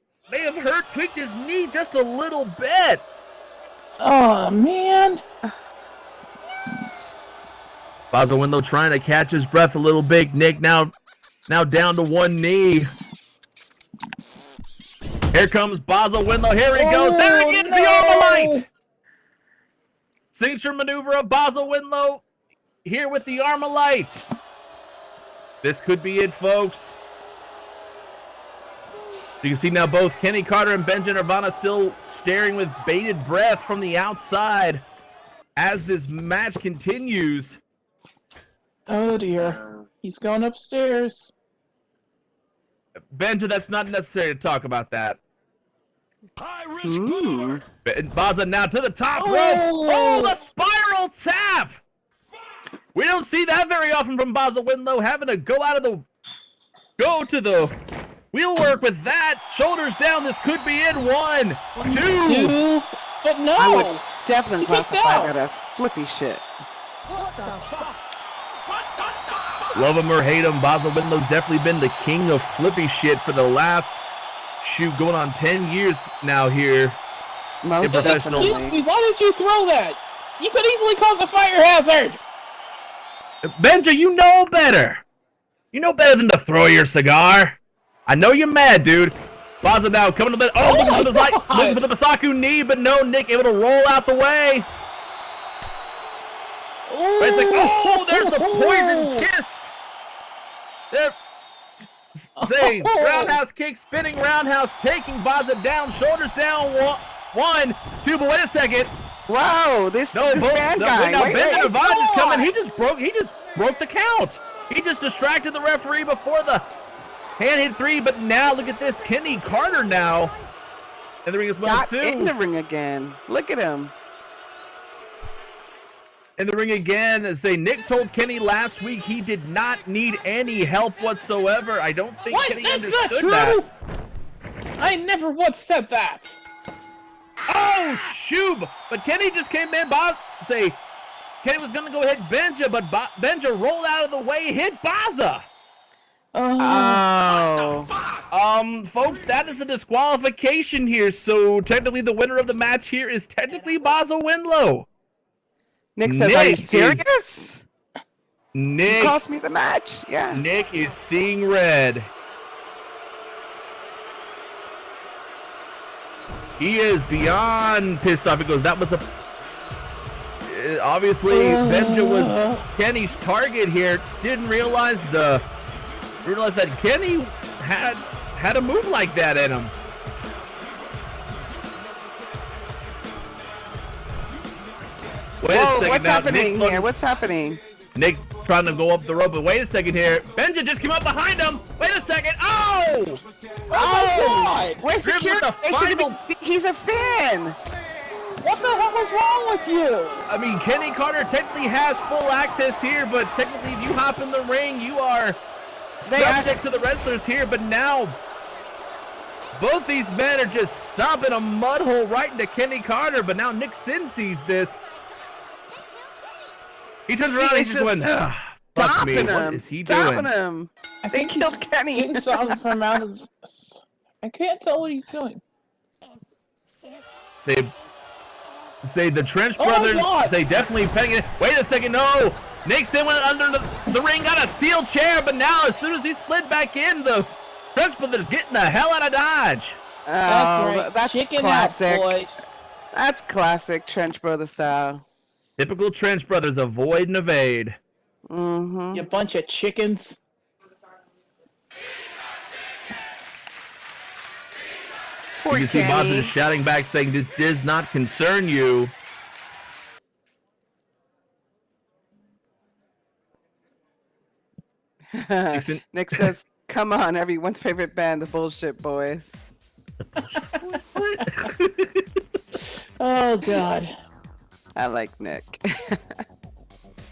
tweaked his knee just a little bit. Oh, man. Basil Winlow trying to catch his breath a little bit. Nick now down to one knee. Here comes Basil Winlow. Here he goes. There he is, the Armalite. Signature maneuver of Basil Winlow here with the Armalite. This could be it, folks. You can see now both Kenny Carter and Benja Nirvana still staring with bated breath from the outside as this match continues. Oh, dear. He's going upstairs. Benja, that's not necessary to talk about that. Baza now to the top rope. Oh, the spiral tap! We don't see that very often from Basil Winlow, having to go to the wheel work with that. Shoulders down. This could be in. 1, 2. But no. I would definitely He kicked classify out. that as flippy shit. Love him or hate him, Basil Winlow's definitely been the king of flippy shit for the last, going on 10 years now here. Most professional. Excuse definitely. me, why did you throw that? You could easily cause a fire hazard. Benja, you know better. You know better than to throw your cigar. I know you're mad, dude. Baza now coming to the looking for the Masaku knee, but no, Nick able to roll out the way. But it's like, oh, there's the poison kiss. There. Say, roundhouse kick, spinning roundhouse, taking Baza down, shoulders down, one, two, but wait a second. Wow, this bad guy. Now Wait, Benja wait, Devon is coming. He just broke the count. He just distracted the referee before the hand hit 3, but now look at this. Kenny Carter now in the ring as well, got too. in the ring again. Look at him. In the ring again. Say, Nick told Kenny last week he did not need any help whatsoever. I don't think Kenny understood that. I never once said that. Oh, shoot! But Kenny just came in. Say, Kenny was going to go hit Benja, but Benja rolled out of the way, hit Baza. Oh. Folks, that is a disqualification here. So technically, the winner of the match here is technically Baza Winlow. Nick says, "Are you serious? Nick you cost me the match." Yeah. Nick is seeing red. He is beyond pissed off. He goes, "That was a." Obviously, Benja was Kenny's target here. Didn't realize that Kenny had a move like that in him. Wait a second. What's happening here? What's happening? Nick trying to go up the rope, but wait a second here. Benja just came up behind him. Wait a second. Oh! Oh! Where's security? He's a fan. What the hell is wrong with you? I mean, Kenny Carter technically has full access here, but technically if you hop in the ring, you are subject to the wrestlers here. But now, both these men are just stomping a mud hole right into Kenny Carter. But now Nick Sin sees this. He turns around and he's just going, fuck me, what is he doing? Him. I think he killed Kenny. Getting something from out of this. I can't tell what he's doing. Say the Trench Brothers, say definitely pegging it. Wait a second, no! Nick Sin went under the ring, got a steel chair, but now as soon as he slid back in, the Trench Brothers getting the hell out of Dodge. Oh, that's right. That's Chicken classic. Out, boys. That's classic Trench Brother style. Typical Trench Brothers, avoid and evade. Mm-hmm. You bunch of chickens. Poor you can see Baza just shouting back saying, this does not concern you. Nick says, come on, everyone's favorite band, the Bullshit Boys. Oh, God. I like Nick.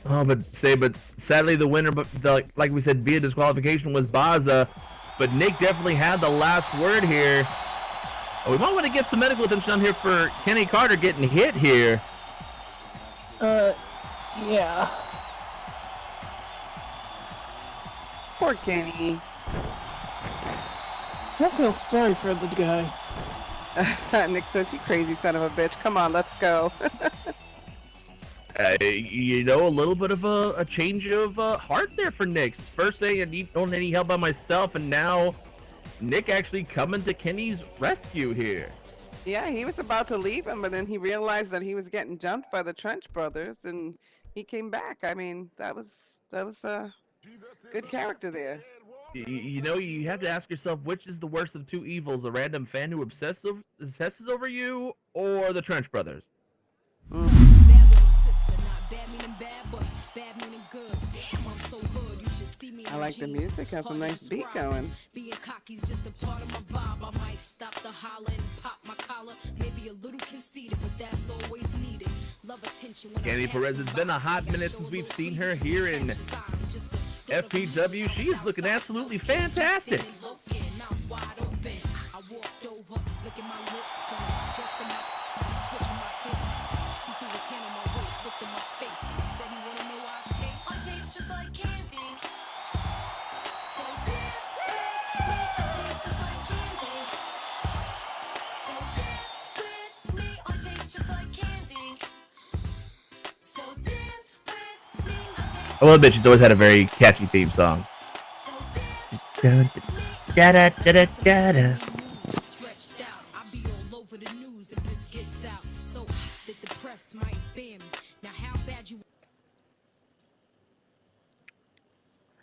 But sadly the winner, like we said, via disqualification was Baza, but Nick definitely had the last word here. We might want to get some medical attention on here for Kenny Carter getting hit here. Yeah. Poor Kenny. I feel sorry for the guy. Nick says, you crazy son of a bitch. Come on, let's go. You know, a little bit of a change of heart there for Nick. First saying I don't need any help by myself, and now Nick actually coming to Kenny's rescue here. Yeah, he was about to leave him, but then he realized that he was getting jumped by the Trench Brothers, and he came back. I mean, that was a good character there. You know, you have to ask yourself, which is the worst of two evils, a random fan who obsesses over you, or the Trench Brothers? I like the music, has a nice beat going. Being cocky's just a part of my vibe. I might stop the holler and pop my collar. Maybe a little conceited, but that's always needed. Love attention. Kenny Perez, it's been a hot minute since we've seen her here in FPW. She is looking absolutely fantastic. I love that she's always had a very catchy theme song.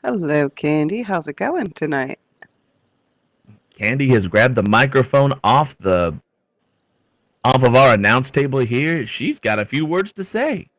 Hello, Candy. How's it going tonight? Candy has grabbed the microphone off of our announce table here. She's got a few words to say.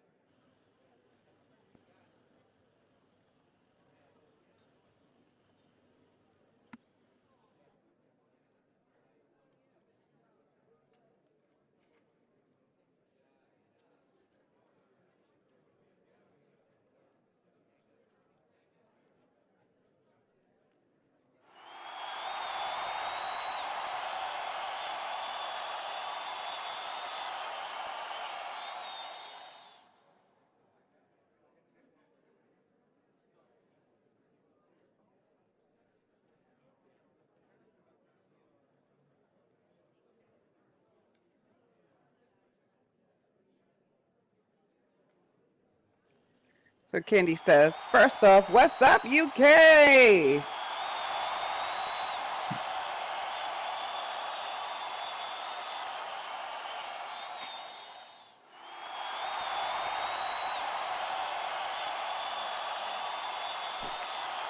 So Candy says, first off, what's up, UK?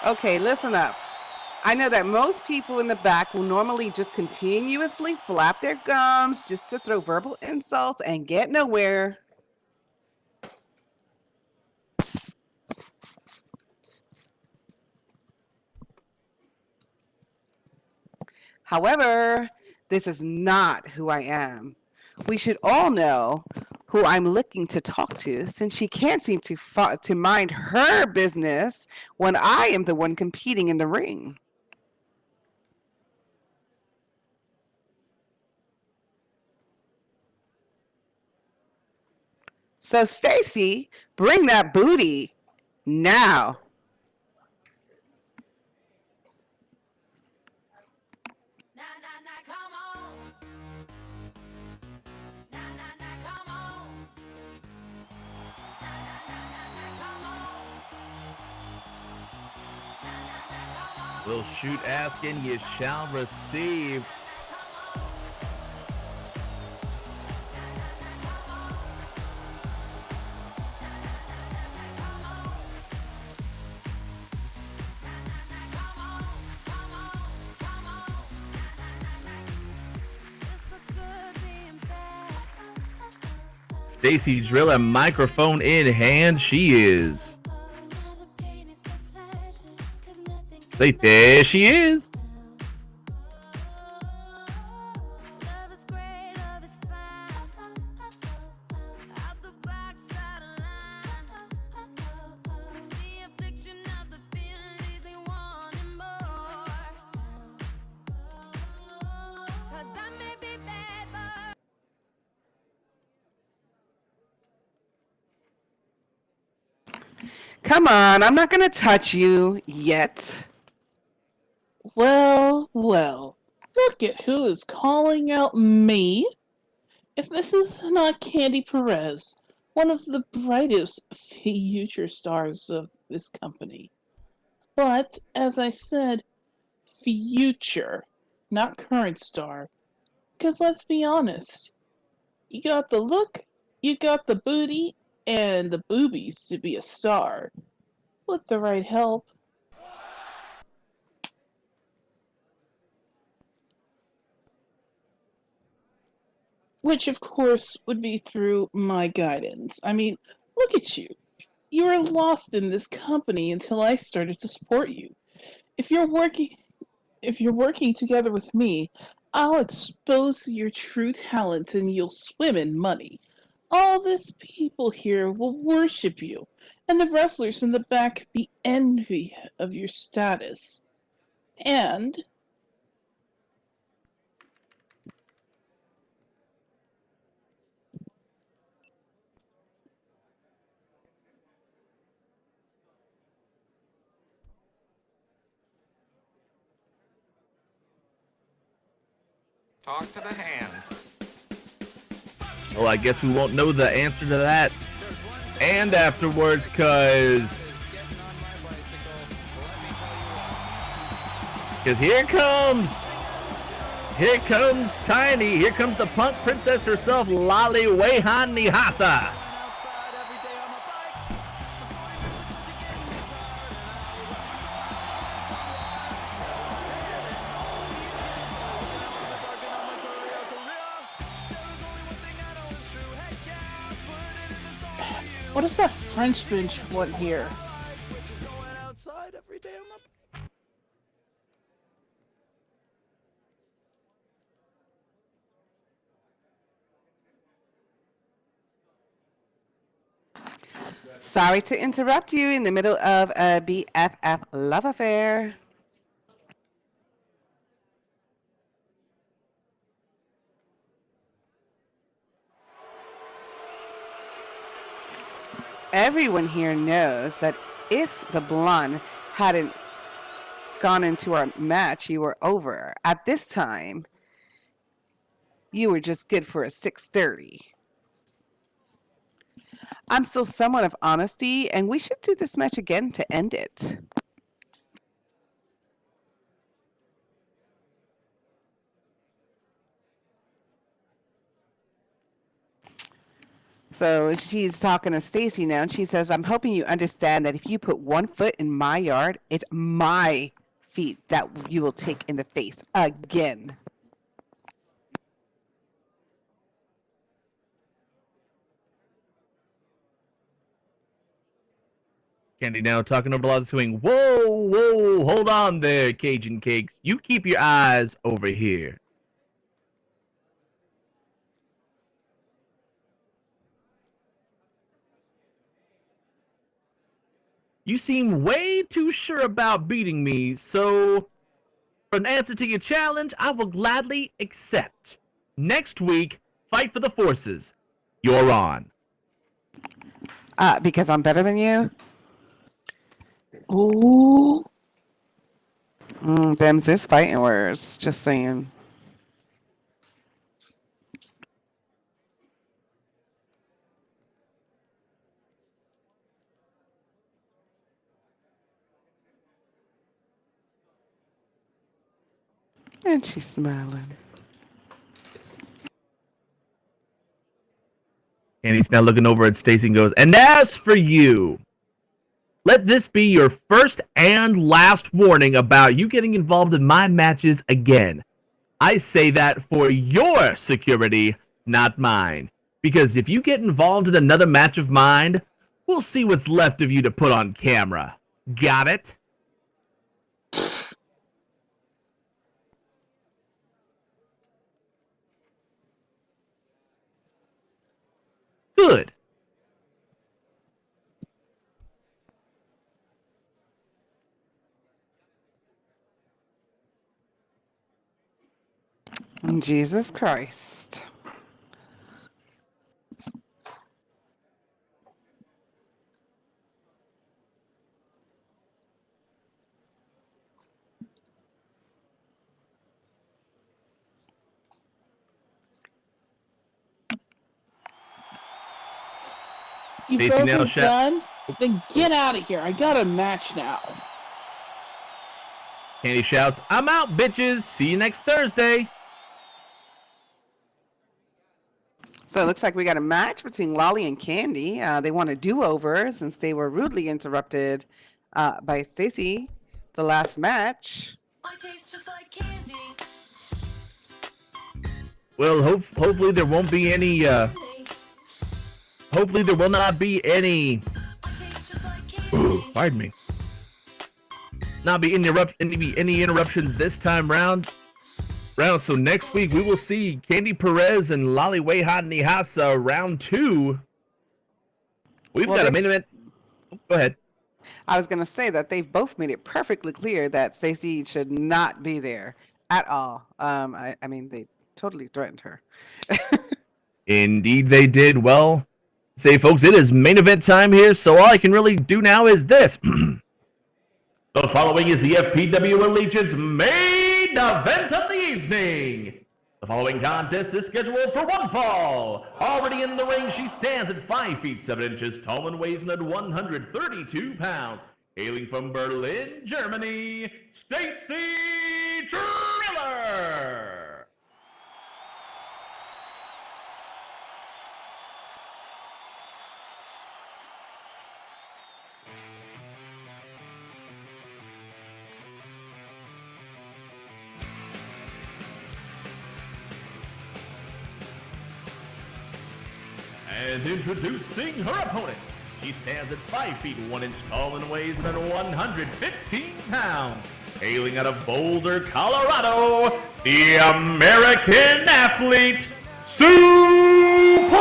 Okay, listen up. I know that most people in the back will normally just continuously flap their gums just to throw verbal insults and get nowhere. However, this is not who I am. We should all know who I'm looking to talk to, since she can't seem to mind her business when I am the one competing in the ring. So Stacy, bring that booty now. Will shoot, ask, and you shall receive. Stacy Drilla, microphone in hand. She is. There she is. Come on, I'm not going to touch you yet. Well, well, look at who is calling out me. If this is not Candy Perez, one of the brightest future stars of this company. But, as I said, future, not current star. Because let's be honest, you got the look, you got the booty, and the boobies to be a star. With the right help. Which, of course, would be through my guidance. I mean, look at you. You were lost in this company until I started to support you. If you're working together with me, I'll expose your true talents and you'll swim in money. All these people here will worship you, and the wrestlers in the back be envy of your status. And Talk to the hand. Well, I guess we won't know the answer to that and afterwards, because here comes Tiny, here comes the punk princess herself, Lali Wehan Nihasa. What does that French bench want here? Sorry to interrupt you in the middle of a BFF love affair. Everyone here knows that if the blonde hadn't gone into our match, you were over. At this time, you were just good for a 6:30. I'm still someone of honesty, and we should do this match again to end it. So she's talking to Stacy now, and she says, I'm hoping you understand that if you put 1 foot in my yard, it's my feet that you will take in the face again. Candy now talking over Lala Twing. Whoa, hold on there, Cajun Cakes. You keep your eyes over here. You seem way too sure about beating me, so for an answer to your challenge, I will gladly accept. Next week, fight for the forces. You're on. Because I'm better than you? Ooh. Them's his fighting words. Just saying. And she's smiling. Candy's now looking over at Stacy and goes, and as for you, let this be your first and last warning about you getting involved in my matches again. I say that for your security, not mine. Because if you get involved in another match of mine, we'll see what's left of you to put on camera. Got it? Good. Jesus Christ. You Stacy both now are shut- done? Then get out of here. I got a match now. Candy shouts, I'm out, bitches. See you next Thursday. So it looks like we got a match between Lolly and Candy. They want a do-over since they were rudely interrupted by Stacy the last match. I taste just like candy. Well, hopefully there won't be any, hopefully there will not be any, pardon me, not be any interruptions this time round. So next week we will see Candy Perez and Lolly Weha Nihasa round 2. We've got a main event. Go ahead. I was going to say that they've both made it perfectly clear that Stacy should not be there at all. I mean, they totally threatened her. Indeed they did. Well, say folks, it is main event time here, so all I can really do now is this. The following is the FPW Allegiance main event of the evening. The following contest is scheduled for one fall. Already in the ring, she stands at 5 feet 7 inches tall and weighs in at 132 pounds. Hailing from Berlin, Germany, Stacy Driller. And introducing her opponent She stands at 5 feet 1 inch tall and weighs about 115 pounds. Hailing out of Boulder, Colorado, the American athlete, Suplex!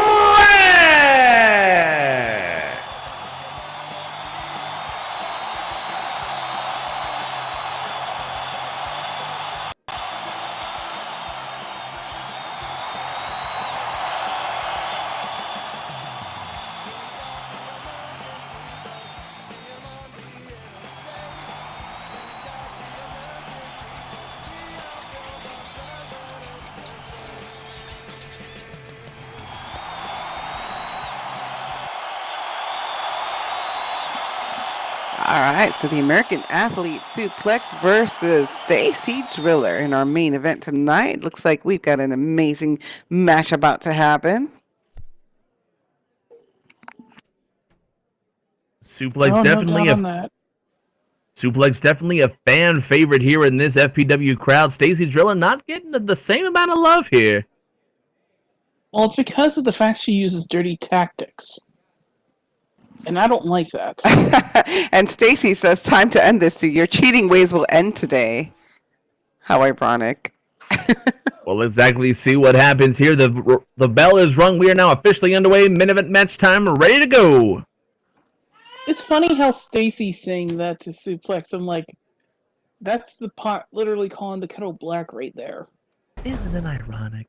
All right, so the American athlete Suplex versus Stacy Driller in our main event tonight. Looks like we've got an amazing match about to happen. Suplex Oh, no definitely doubt a on that. Suplex definitely a fan favorite here in this FPW crowd. Stacy Driller not getting the same amount of love here. Well, it's because of the fact she uses dirty tactics. And I don't like that. And Stacy says, time to end this, so your cheating ways will end today. How ironic. Well, let's exactly see what happens here. The bell is rung. We are now officially underway. Minute match time, ready to go. It's funny how Stacy's saying that to Suplex. I'm like, that's the pot literally calling the kettle black right there. Isn't it ironic?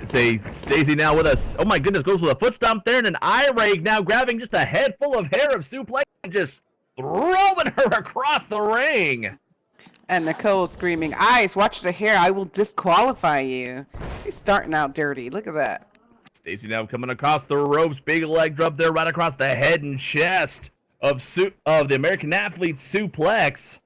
Say Stacy now with us. Oh my goodness, goes with a foot stomp there and an eye rake now grabbing just a head full of hair of Suplex and just throwing her across the ring. And Nicole screaming, Ice, watch the hair. I will disqualify you. She's starting out dirty. Look at that. Stacy now coming across the ropes. Big leg drop there right across the head and chest of the American athlete Suplex.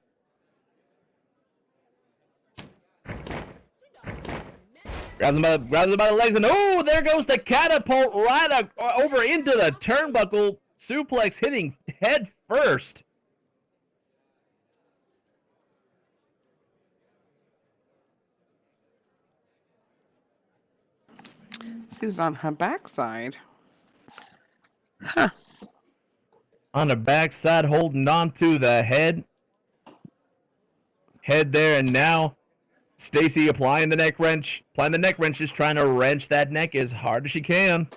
Grabs him by the legs, and oh, there goes the catapult right over into the turnbuckle. Suplex hitting head first. Sue's on her backside. Huh. On her backside, holding on to the head. Head there, and now Stacy applying the neck wrench. Just trying to wrench that neck as hard as she can.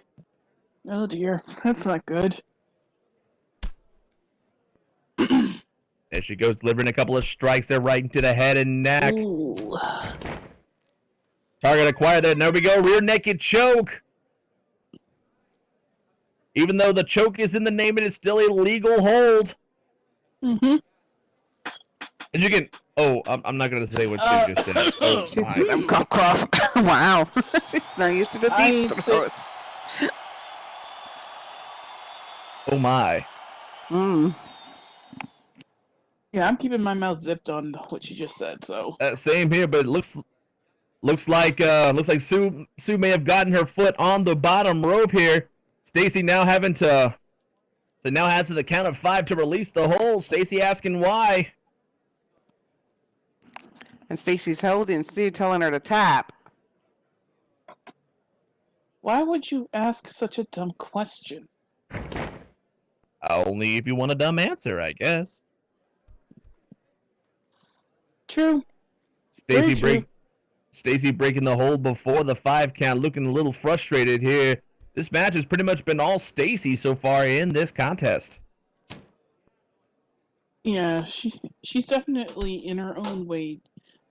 Oh dear, that's not good. There she goes, delivering a couple of strikes there right into the head and neck. Ooh. Target acquired there. There we go. Rear naked choke. Even though the choke is in the name, it is still a legal hold. Mm-hmm. And you can. Oh, I'm not gonna say what she just said. Oh, She's my. cough, cough. Wow. She's not used to the I deep ain't throats. Oh my. Yeah, I'm keeping my mouth zipped on what you just said. So Same here, but it looks like Sue may have gotten her foot on the bottom rope here. Stacy now having to. So now has to the count of 5 to release the hold. Stacy asking why. And Stacy's holding Sue, telling her to tap. why would you ask such a dumb question? Only if you want a dumb answer, I guess. True. Stacy Very true. Stacy breaking the hold before the 5 count, looking a little frustrated here. This match has pretty much been all Stacy so far in this contest. Yeah, she's definitely in her own way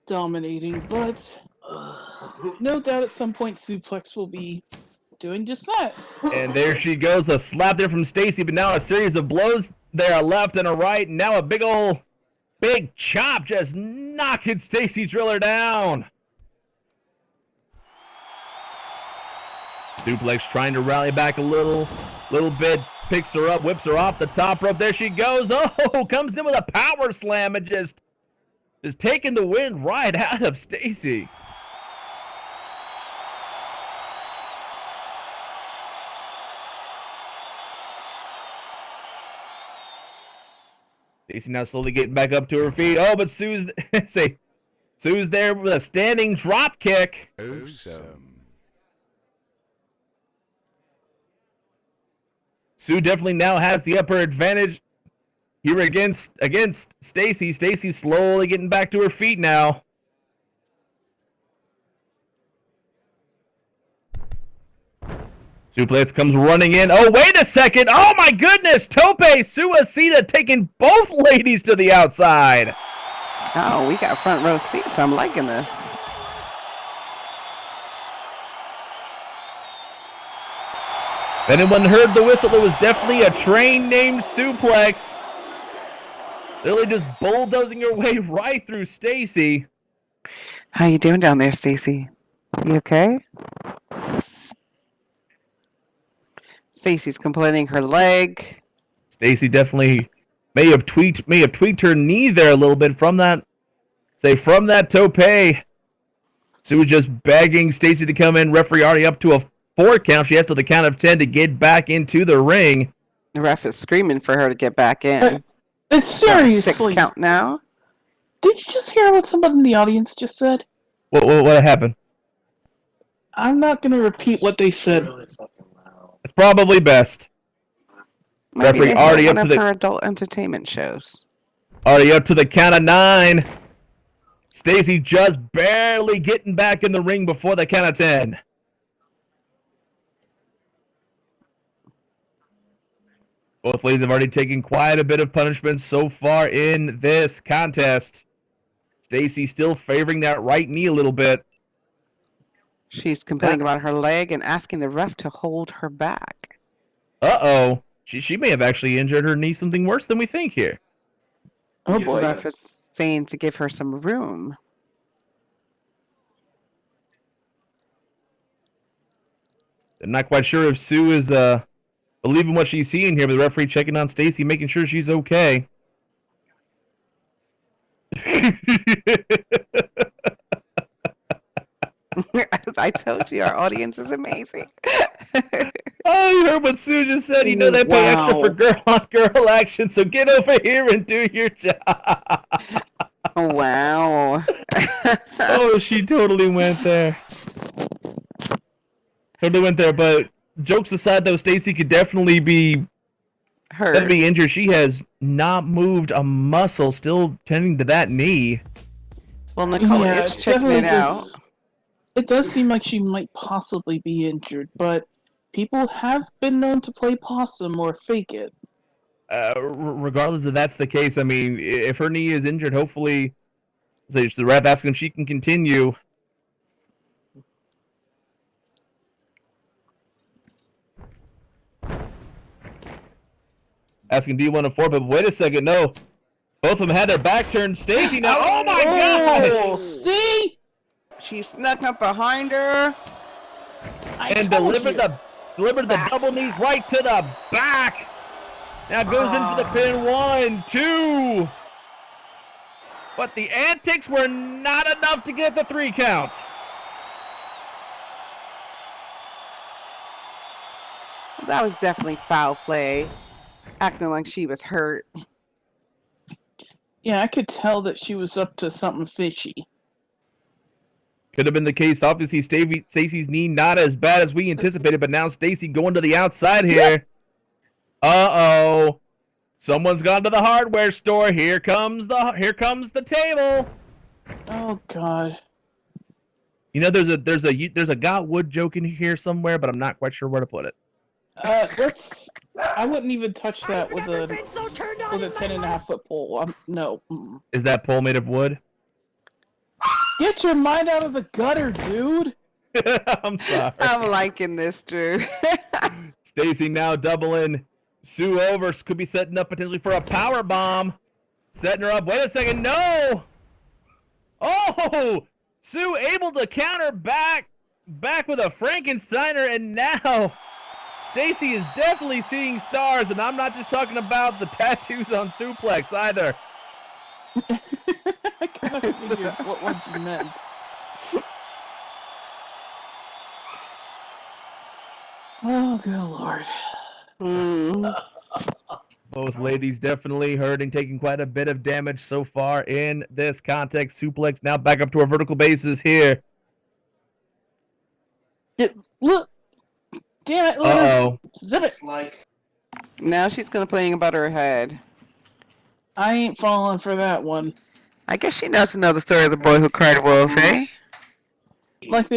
dominating, but no doubt at some point Suplex will be doing just that. And there she goes, a slap there from Stacy, but now a series of blows there, a left and a right, and now a big chop just knocking Stacy Driller down. Suplex trying to rally back a little bit, picks her up, whips her off the top rope. There she goes. Oh, comes in with a power slam and just taking the wind right out of Stacy. Stacy now slowly getting back up to her feet. Oh, but Sue's there with a standing drop kick. Awesome. Sue definitely now has the upper advantage here against Stacy. Stacy slowly getting back to her feet now. Suplex comes running in. Oh, wait a second. Oh, my goodness. Tope Suicida taking both ladies to the outside. Oh, we got front row seats. I'm liking this. If anyone heard the whistle, it was definitely a train named Suplex. Literally just bulldozing her way right through Stacy. How you doing down there, Stacy? You okay? Stacy's complaining her leg. Stacy definitely may have tweaked her knee there a little bit from that tope. Sue was just begging Stacy to come in. Referee already up to a 4 count. She has to the count of 10 to get back into the ring. The ref is screaming for her to get back in. It's seriously. 6 count now. Did you just hear what somebody in the audience just said? What happened? I'm not going to repeat what they said. It's probably best. Maybe Referee this already is up one to of the her adult entertainment shows. already up to the count of 9. Stacy just barely getting back in the ring before the count of 10. Both ladies have already taken quite a bit of punishment so far in this contest. Stacy still favoring that right knee a little bit. She's complaining about her leg and asking the ref to hold her back. Uh-oh. She may have actually injured her knee something worse than we think here. Oh The boy. ref is saying to give her some room. I'm not quite sure if Sue is believing what she's seeing here, but the referee checking on Stacy, making sure she's okay. I told you, our audience is amazing. Oh, you heard what Sue just said. You know they pay extra for girl-on-girl action, so get over here and do your job. Wow. Oh, she totally went there. Totally went there, but jokes aside, though, Stacy could definitely be injured. She has not moved a muscle, still tending to that knee. Well, Nicole is checking it out. It does seem like she might possibly be injured, but people have been known to play possum or fake it. Regardless if that's the case, I mean, if her knee is injured, hopefully, the ref asking if she can continue. Asking, do you want to forfeit? But wait a second, no. Both of them had their back turned. Stacy now. Oh my gosh! See? She snuck up behind her. And delivered the double knees right to the back. Now goes in for the pin. 1, 2. But the antics were not enough to get the 3 count. That was definitely foul play. Acting like she was hurt. Yeah, I could tell that she was up to something fishy. Could have been the case. Obviously, Stacy's knee not as bad as we anticipated, but now Stacy going to the outside here. Uh-oh. Someone's gone to the hardware store. Here comes the table. Oh God. You know, there's a got wood joke in here somewhere, but I'm not quite sure where to put it. I wouldn't even touch that with a 10.5-foot pole. No. Is that pole made of wood? Get your mind out of the gutter, dude. I'm sorry. I'm liking this, Drew. Stacy now doubling Sue over. Could be setting up potentially for a power bomb. Setting her up. Wait a second. No. Oh, Sue able to counter back with a Frankensteiner, and now Stacy is definitely seeing stars, and I'm not just talking about the tattoos on Suplex either. I kind of figured what one she meant. Oh, good Lord. Both ladies definitely hurting, taking quite a bit of damage so far in this context. Suplex now back up to our vertical bases here. Look. Damn it. Uh-oh. Zip it. Now she's gonna playing about her head. I ain't falling for that one. I guess she doesn't know the story of the boy who cried wolf, eh? Like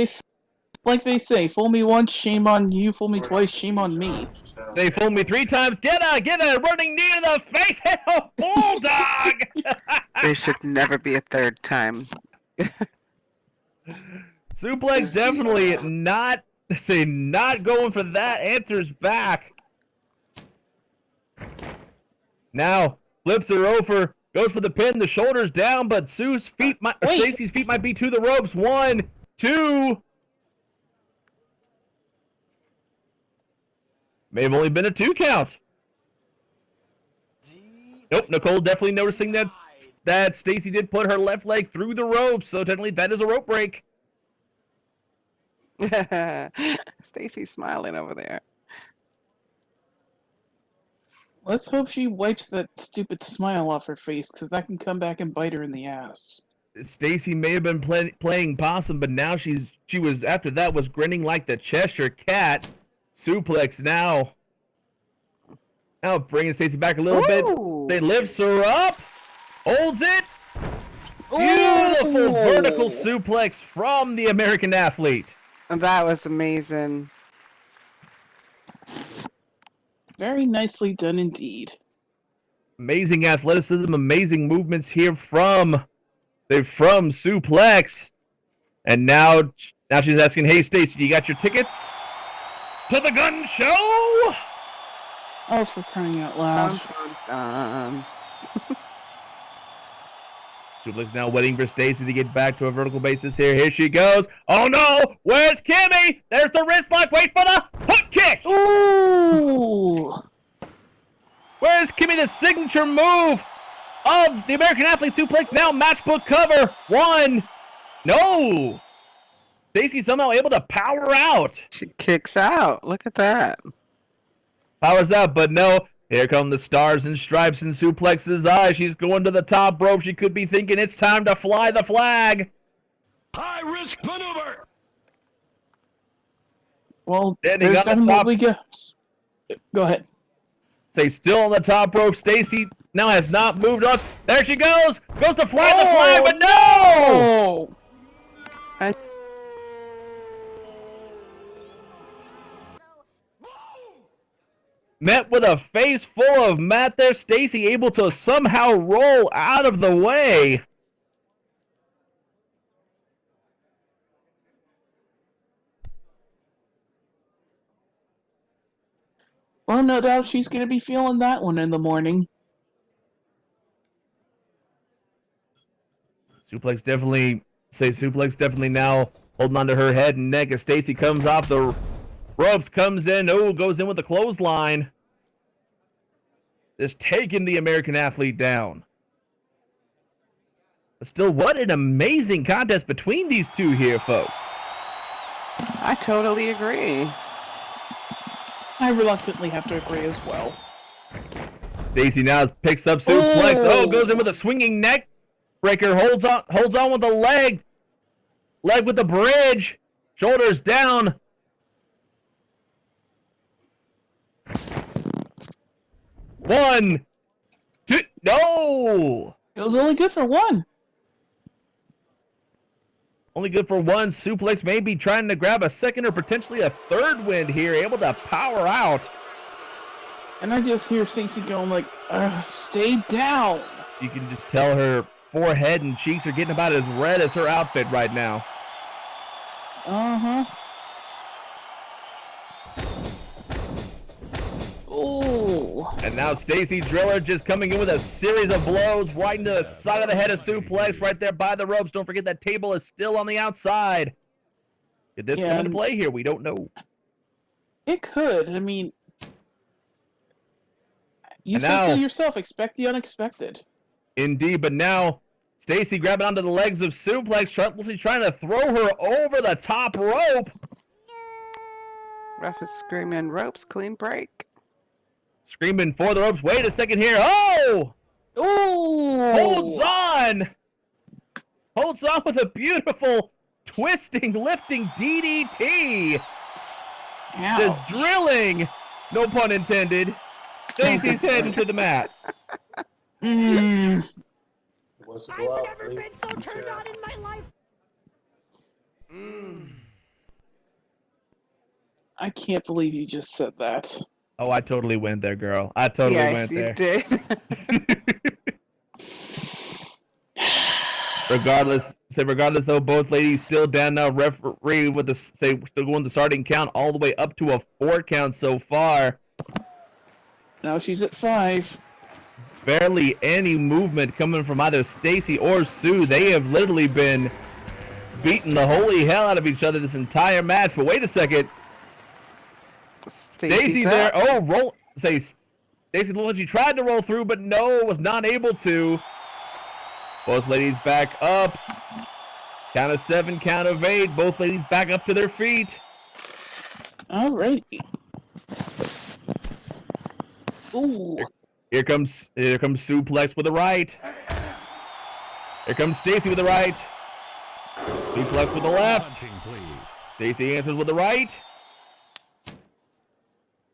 they say, fool me once, shame on you. Fool me twice, shame on me. They fooled me 3 times. Get a running knee to the face. Oh, bulldog. There should never be a third time. Suplex definitely not going for that. Answers back. Now flips her over, goes for the pin. The shoulders down, but Stacy's feet might be to the ropes. 1, 2. May have only been a 2 count. Nope, Nicole definitely noticing that Stacy did put her left leg through the ropes, so technically that is a rope break. Stacy's smiling over there. Let's hope she wipes that stupid smile off her face, because that can come back and bite her in the ass. Stacy may have been playing possum, but now she was after that was grinning like the Cheshire Cat. Suplex now bringing Stacy back a little bit. They lifts her up, holds it. Beautiful vertical suplex from the American athlete. That was amazing. Very nicely done indeed. Amazing athleticism, amazing movements here from Suplex. And now she's asking, hey, Stacy, you got your tickets to the gun show? Oh, for crying out loud. Suplex now waiting for Stacy to get back to a vertical basis here. Here she goes. Oh no! Where's Kimmy? There's the wrist lock. Wait for the hook kick! Ooh! Where's Kimmy? The signature move of the American Athlete Suplex. Now matchbook cover. 1. No! Stacy somehow able to power out. She kicks out. Look at that. Powers out, but no. Here come the stars and stripes in Suplex's eye. She's going to the top rope. She could be thinking it's time to fly the flag. High risk maneuver. Well, Standing there's on the definitely gaps. Go ahead. Stay still on the top rope. Stacy now has not moved us. There she goes. Goes to fly the flag, but no! Met with a face full of mat there. Stacy able to somehow roll out of the way. Well, no doubt she's going to be feeling that one in the morning. Suplex definitely now holding onto her head and neck as Stacy comes off the ropes, comes in, goes in with the clothesline. Just taking the American Athlete down. But still, what an amazing contest between these two here, folks. I totally agree. I reluctantly have to agree as well. Stacy now picks up Suplex. Goes in with a swinging neck breaker. Holds on with the leg. Leg with the bridge. Shoulders down. One, two, no! It was only good for one. Only good for one. Suplex may be trying to grab a second or potentially a third win here, able to power out. And I just hear Stacy going like, stay down. You can just tell her forehead and cheeks are getting about as red as her outfit right now. Uh-huh. Oh. And now Stacy Driller just coming in with a series of blows right into the side of the head of Suplex right there by the ropes. Don't forget that table is still on the outside. Did this come into play here? We don't know. It could. I mean, you said so yourself, expect the unexpected. Indeed, but now Stacy grabbing onto the legs of Suplex, sharply trying to throw her over the top rope. Ref is screaming, ropes, clean break. Screaming for the ropes. Wait a second here. Oh! Oh! Holds on with a beautiful twisting, lifting DDT. Ouch. Just drilling, no pun intended, Stacy's heading to the mat. Mm. I've never been so turned on in my life. I can't believe you just said that. Oh, I totally went there, girl. I totally Yes, went you there. did. Regardless though, both ladies still down now. Referee with the still going the starting count all the way up to a 4 count so far. Now she's at 5. Barely any movement coming from either Stacy or Sue. They have literally been beating the holy hell out of each other this entire match. But wait a second. Stacy there. Oh, roll. Say Stacy looked like she tried to roll through, but no, was not able to. Both ladies back up. Count of 7, count of 8. Both ladies back up to their feet. Alrighty. Ooh. Here comes Suplex with the right. Here comes Stacy with the right. Suplex with the left. Stacy answers with the right.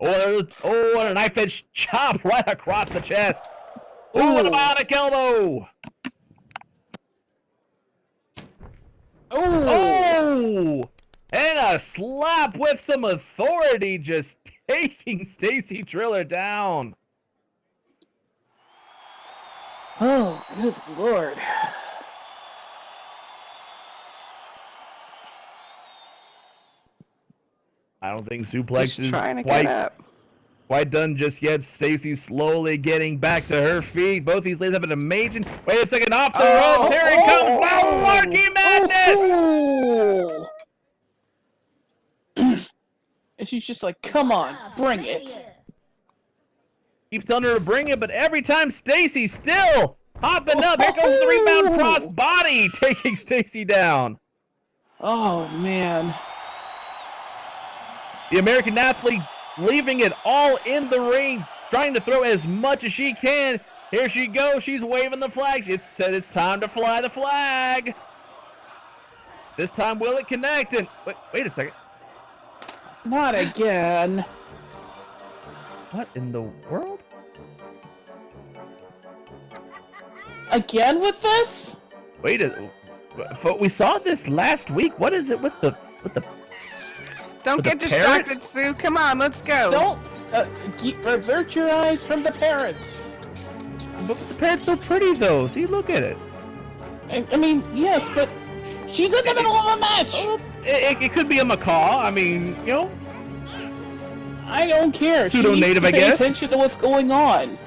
Oh, and a knife edge chop right across the chest. Oh, and a bionic elbow. Oh, and a slap with some authority, just taking Stacy Triller down. Oh, good lord. I don't think Suplex is trying to get up. quite done just yet. Stacy slowly getting back to her feet. Both these ladies have an amazing. Wait a second, off the ropes. Here it comes. Wow, Marky Madness. And she's just like, come on, bring it. Keeps telling her to bring it, but every time Stacy still hopping up. Here comes the rebound cross body, taking Stacy down. Oh, man. The American athlete leaving it all in the ring, trying to throw as much as she can. Here she goes. She's waving the flag. It said it's time to fly the flag. This time, will it connect? And wait a second. Not again. What in the world? Again with this? Wait a. We saw this last week. What is it with the? Don't get distracted, Sue. Come on, let's go. Don't revert your eyes from the parrot. But the parrot's so pretty, though. See, look at it. I mean, yes, but she's in the middle of a match. It could be a macaw. I mean, you know. I don't care. Pseudo-native, she I needs to guess. pay attention to what's going on.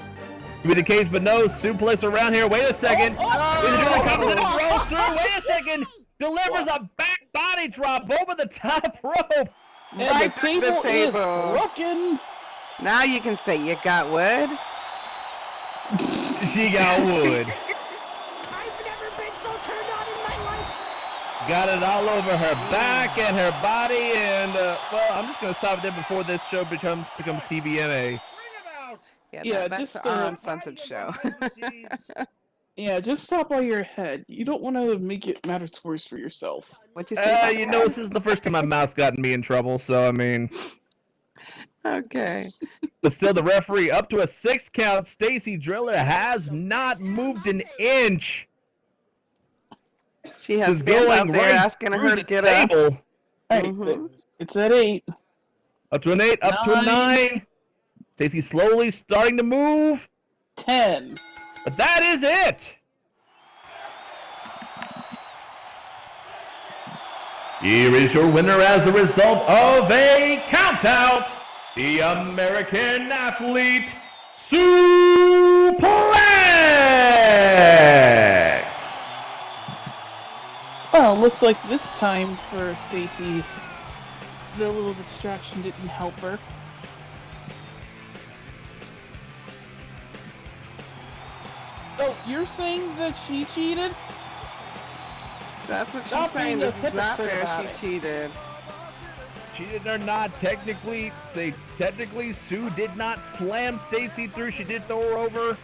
Could be the case, but no. Suplex around here. Wait a second. Comes in and rolls through. Wait a second. Delivers a back body drop over the top rope. And Right the through table the is table. broken. Now you can say you got wood. She got wood. I've never been so turned on in my life. Got it all over her back and her body, and well, I'm just gonna stop there before this show becomes TVMA. Yeah, That's just, our uncensored show. Yeah, just stop while you're ahead. You don't want to make it matters worse for yourself. What you say? About You know, this is the first time my mouth's gotten me in trouble, so I mean. Okay. But still, the referee up to a 6 count. Stacy Driller has not moved an inch. She has She's been going out there right asking through her the to get up. table. Hey, it's at 8. Up to an 8, up to a 9. Stacy slowly starting to move. 10. But that is it. Here is your winner as the result of a countout. The American athlete Suplex. Well, looks like this time for Stacy, the little distraction didn't help her. Oh, you're saying that she cheated? That's what Stop she's saying. being a This is not hypocrite fair. about She it. cheated. Cheated or not, technically, Sue did not slam Stacy through. She did throw her over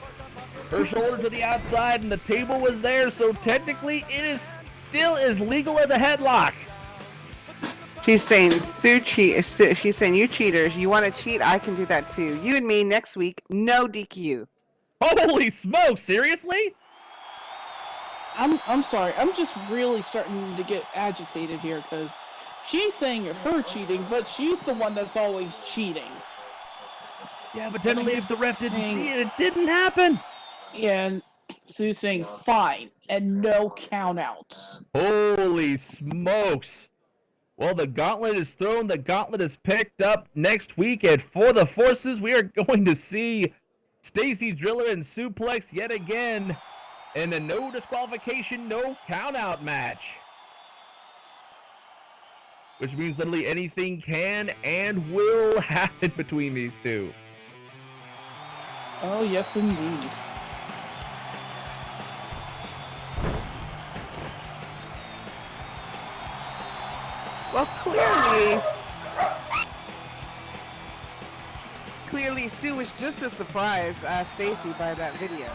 her shoulder to the outside, and the table was there. So technically, it is still as legal as a headlock. She's saying Sue cheat. She's saying you cheaters. You want to cheat? I can do that too. You and me next week. No DQ. Holy smoke! Seriously? I'm sorry. I'm just really starting to get agitated here because she's saying of her cheating, but she's the one that's always cheating. Yeah, but technically, if the ref didn't see it, it didn't happen. Yeah, and Sue's saying fine and no countouts. Holy smokes! Well, the gauntlet is thrown. The gauntlet is picked up next week at For the Forces. We are going to see Stacy Driller and Suplex yet again in a no disqualification, no countout match. Which means literally anything can and will happen between these two. Oh, yes, indeed. Well, clearly Sue was just as surprised as Stacy by that video.